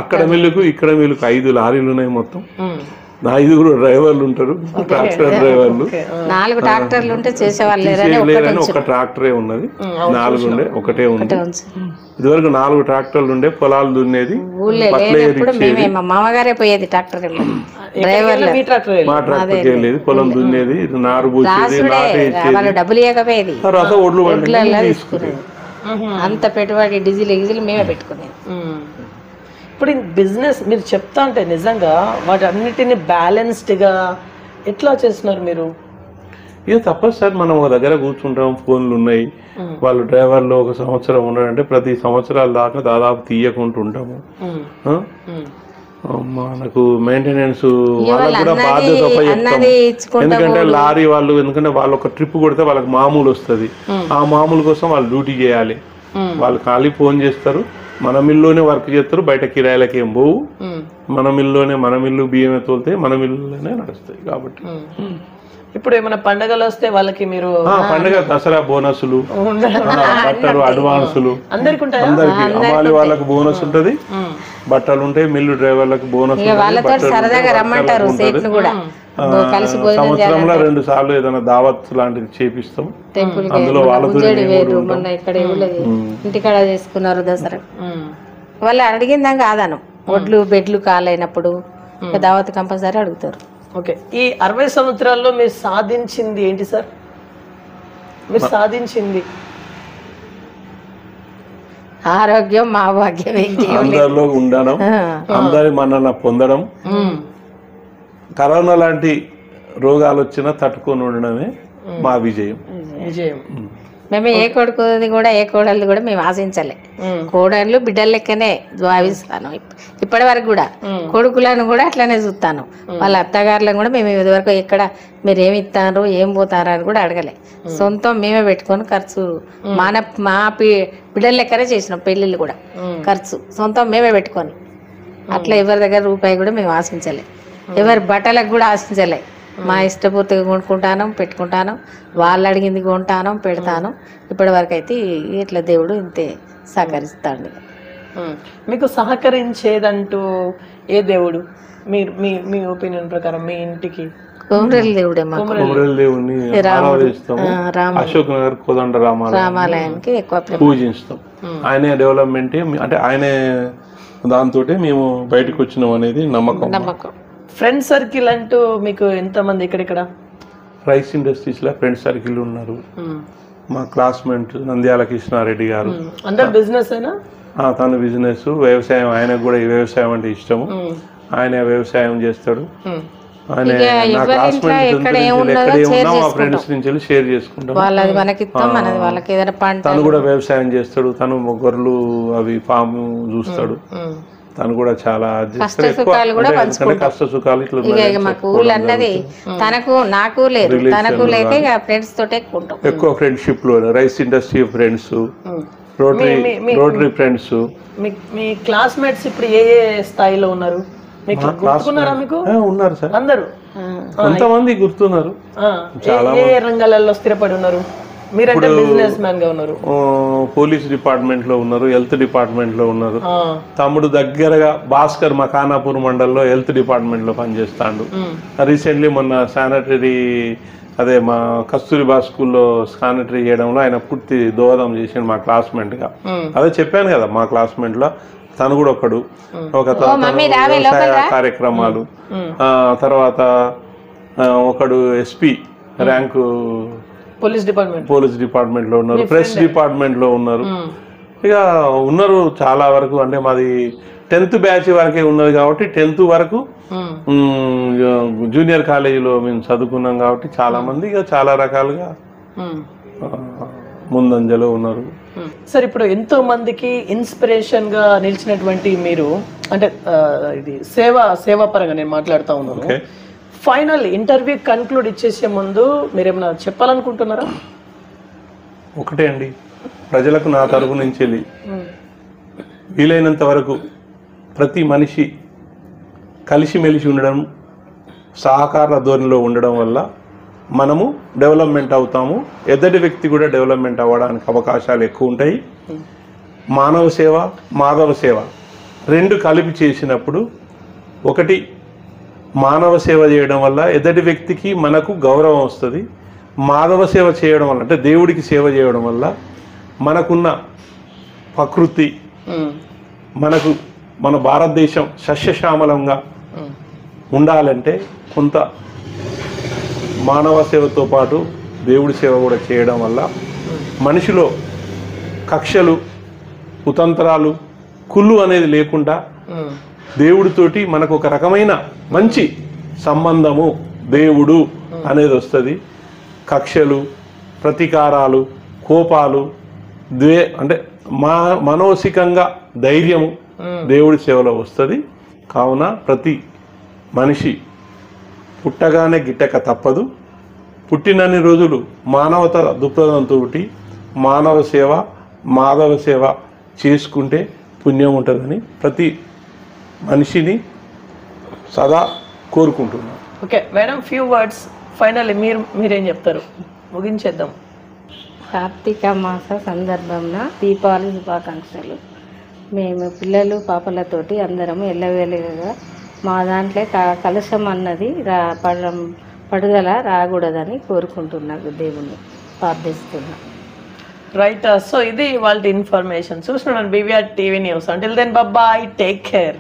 అక్కడ మిల్లుకు ఇక్కడ మిల్లుకు 5 లారీలు ఉన్నాయి. మొత్తం 5 డ్రైవర్లు ఉంటారు, ట్రాక్టర్ డ్రైవర్లు. 4 ట్రాక్టర్లు ఉంటే చేసేవాళ్ళు లేదని ఒక ట్రాక్టరే ఉన్నది. 4 ఉండే ఒకటే ఉంది. ఇదివరకు 4 ట్రాక్టర్లు ఉండే, పొలాలు దున్నేది. మా మామగారే పోయేది ట్రాక్టర్ మా ట్రాక్టర్కి వెళ్ళేది, పొలం దున్నేది, నారు పూసేది, డబ్బులు ఇవ్వకపోయేది. తర్వాత ఒడ్లు తీసుకునేది. అంత పెట్టుబడి డీజిల్ మేమే పెట్టుకునేది. ఇప్పుడు బిజినెస్ మీరు చెప్తా అంటే నిజంగా వాటన్నిటిని బ్యాలెన్స్డ్గా ఎట్లా చేస్తున్నారు మీరు? ఇక తప్పదు సార్, మనం ఒక దగ్గర కూర్చుంటాం, ఫోన్లు ఉన్నాయి. వాళ్ళు డ్రైవర్లు 1 సంవత్సరం ఉన్నారంటే ప్రతి సంవత్సరాల దాకా దాదాపు తీయకుండా ఉంటాము. మనకు మెయింటెనెన్స్ వాళ్ళకు కూడా బాధ్యత చెప్తాము. ఎందుకంటే లారీ వాళ్ళు, ఎందుకంటే వాళ్ళు ఒక ట్రిప్ కొడితే వాళ్ళకి మామూలు వస్తుంది. ఆ మామూలు కోసం వాళ్ళు డ్యూటీ చేయాలి. వాళ్ళు ఖాళీ ఫోన్ చేస్తారు, మన మిల్లులోనే వర్క్ చేస్తారు, బయట కిరాయిలకి ఏం పోవు. మన మిల్లు బియ్యమే తోలితే మన మిల్లులోనే నడుస్తాయి. కాబట్టి ఇప్పుడు ఏమైనా పండుగలు వస్తే వాళ్ళకి మీరు పండుగ, దసరా బోనసులు, బట్టలు, అడ్వాన్సులు అందరికి అమ్మాలి వాళ్ళకి బోనస్ ఉంటది, బట్టలు ఉంటాయి. మిల్లు డ్రైవర్లకు బోనస్ సంవత్సరంలో 2 సార్లు ఏదైనా దావత్ లాంటిది చేపిస్తాం. అందులో వాళ్ళతో ఇంటికాడ చేసుకున్నారు దసరా. వాళ్ళు అడిగిందాక కాదనం, ఒడ్లు బెడ్లు కాలైనప్పుడు దావత్ కంపల్సరీ అడుగుతారు. ఓకే, ఈ 60 సంవత్సరాల్లో మీరు సాధించింది ఏంటి సార్? మీరు సాధించింది ఆరోగ్యం, మా భాగ్యం, అందరిలో ఉండడం, అందరి మన్నన పొందడం, కరోనా లాంటి రోగాలు వచ్చినా తట్టుకొని ఉండడమే మా విజయం. మేము ఏ కొడుకుది కూడా ఏ కోడలు కూడా మేము ఆశించలే. కోడళ్ళు బిడ్డల లెక్కనే భావిస్తాను ఇప్పటి వరకు కూడా. కొడుకులను కూడా అట్లనే చూస్తాను. వాళ్ళ అత్తగారులను కూడా మేము ఇదివరకు ఎక్కడ మీరు ఏమి ఇస్తారు ఏం పోతారు అని కూడా అడగలే. సొంతం మేమే పెట్టుకొని ఖర్చు మా బిడ్డల లెక్కనే చేసినాం. పెళ్ళిళ్ళు కూడా ఖర్చు సొంతం మేమే పెట్టుకొని, అట్లా ఎవరి దగ్గర రూపాయి కూడా మేము ఆశించలే. ఎవరి బట్టలకు కూడా ఆశించలే. మా ఇష్టపూర్తిగా కొనుక్కుంటాను, పెట్టుకుంటాను, వాళ్ళు అడిగింది కొంటాను, పెడతాను. ఇప్పటి వరకు అయితే ఇట్లా దేవుడు ఇంతే సహకరిస్తాడు. మీకు సహకరించేదంటూ ఏ దేవుడు? మీరు మీ ఒపీనియన్ ప్రకారం మీ ఇంటికి కొమరేలు దేవుడే. దేవుడిని అశోక్ నగర్ కోదండ రామాలయానికి ఎక్కువ పూజిస్తాం. ఆయనే డెవలప్మెంట్, అంటే ఆయనే దాంతో మేము బయటకు వచ్చినాం అనేది నమ్మకం. ఫ్రెండ్ సర్కిల్ అంటూ మీకు ఎంతమంది ఇక్కడ? రైస్ ఇండస్ట్రీస్ లో ఫ్రెండ్ సర్కిల్ ఉన్నారు. మా క్లాస్మేట్ నంద్యాల కృష్ణారెడ్డి గారు. అందరు బిజినెస్ అయినా? తను బిజినెస్, వ్యవసాయం. ఆయనకు కూడా ఈ వ్యవసాయం అంటే ఇష్టము. ఆయన వ్యవసాయం చేస్తాడు. ఆయన నా క్లాస్మేట్ మా ఫ్రెండ్స్ నుంచి షేర్ చేసుకుంటాం. తను కూడా వ్యవసాయం చేస్తాడు. తను గొర్రెలు అవి ఫామ్ చూస్తాడు. తను కూడా చాలా కష్ట సుఖాలు ఎక్కువ ఫ్రెండ్షిప్ లో rice industry friends, rotary friends. మీ క్లాస్మేట్స్ ఇప్పుడు ఏ స్థాయిలో ఉన్నారు? ఉన్నారు సార్, అందరూ కొంతమంది గుర్తున్నారు. ఏ రంగాలలో స్థిరపడి ఉన్నారు? మీరంటే బిజినెస్ మ్యాన్ గా ఉన్నారు. పోలీస్ డిపార్ట్మెంట్ లో ఉన్నారు, హెల్త్ డిపార్ట్మెంట్ లో ఉన్నారు. తమ్ముడు దగ్గరగా భాస్కర్ మా ఖానాపూర్ మండల్లో హెల్త్ డిపార్ట్మెంట్ లో పనిచేస్తాడు. రీసెంట్లీ మొన్న శానిటరీ, అదే మా కస్తూరిబా స్కూల్లో శానిటరీ చేయడంలో ఆయన పూర్తి దోహదం చేసిండు మా క్లాస్మేట్ గా. అదే చెప్పాను కదా, మా క్లాస్మేట్ లో తను కూడా ఒకడు. ఒక కార్యక్రమాలు, తర్వాత ఒకడు ఎస్పీ ర్యాంకు పోలీస్ డిపార్ట్మెంట్ లో ఉన్నారు, ప్రెస్ డిపార్ట్మెంట్ లో ఉన్నారు. ఇక ఉన్నారు చాలా వరకు. అంటే మాది 10th బ్యాచ్ వరకే ఉన్నది కాబట్టి 10th వరకు జూనియర్ కాలేజీలో మేము చదువుకున్నాం కాబట్టి చాలా మంది ఇక చాలా రకాలుగా ముందంజలో ఉన్నారు. సార్ ఇప్పుడు ఎంతో మందికి ఇన్స్పిరేషన్ గా నిలిచినటువంటి మీరు అంటే ఇది సేవా పరంగా నేను మాట్లాడుతూ ఉన్నాను. ఫైనల్ ఇంటర్వ్యూ కన్క్లూడ్ ఇచ్చేసే ముందు మీరేమైనా చెప్పాలనుకుంటున్నారా? ఒకటే అండి, ప్రజలకు నా తరపు నుంచి వెళ్ళి వీలైనంత వరకు ప్రతి మనిషి కలిసిమెలిసి ఉండడం, సహకార ధోరణిలో ఉండడం వల్ల మనము డెవలప్మెంట్ అవుతాము. ఎదుటి వ్యక్తి కూడా డెవలప్మెంట్ అవ్వడానికి అవకాశాలు ఎక్కువ ఉంటాయి. మానవ సేవ, మాధవ సేవ రెండు కలిపి చేసినప్పుడు, ఒకటి మానవ సేవ చేయడం వల్ల ఎదుటి వ్యక్తికి మనకు గౌరవం వస్తుంది. మాధవ సేవ చేయడం వల్ల అంటే దేవుడికి సేవ చేయడం వల్ల మనకున్న ప్రకృతి, మనకు మన భారతదేశం సస్యశ్యామలంగా ఉండాలంటే కొంత మానవ సేవతో పాటు దేవుడి సేవ కూడా చేయడం వల్ల మనిషిలో కక్షలు, కుతంత్రాలు, కుళ్ళు అనేది లేకుండా దేవుడితోటి మనకు ఒక రకమైన మంచి సంబంధము దేవుడు అనేది వస్తుంది. కక్షలు, ప్రతీకారాలు, కోపాలు, అంటే మానసికంగా ధైర్యము దేవుడి సేవలో వస్తుంది. కావున ప్రతి మనిషి పుట్టగానే గిట్టక తప్పదు. పుట్టినన్ని రోజులు మానవత దృక్పథంతో మానవ సేవ, మాధవ సేవ చేసుకుంటే పుణ్యం ఉంటుందని ప్రతి మనిషిని సదా కోరుకుంటున్నాను. Okay madam, few words final మీరేం చెప్తారు? ముగించేద్దాం. కార్తీక మాస సందర్భంలో దీపావళి శుభాకాంక్షలు. మేము పిల్లలు పాపలతోటి అందరము ఎల్లవేళగా మా దాంట్లో కలశం అన్నది పడుదల రాకూడదని కోరుకుంటున్నాను, దేవుణ్ణి ప్రార్థిస్తున్నా. రైట్. సో ఇది వాళ్ళ ఇన్ఫర్మేషన్. చూస్తున్నాను BVR TV news. Until then bye, take care.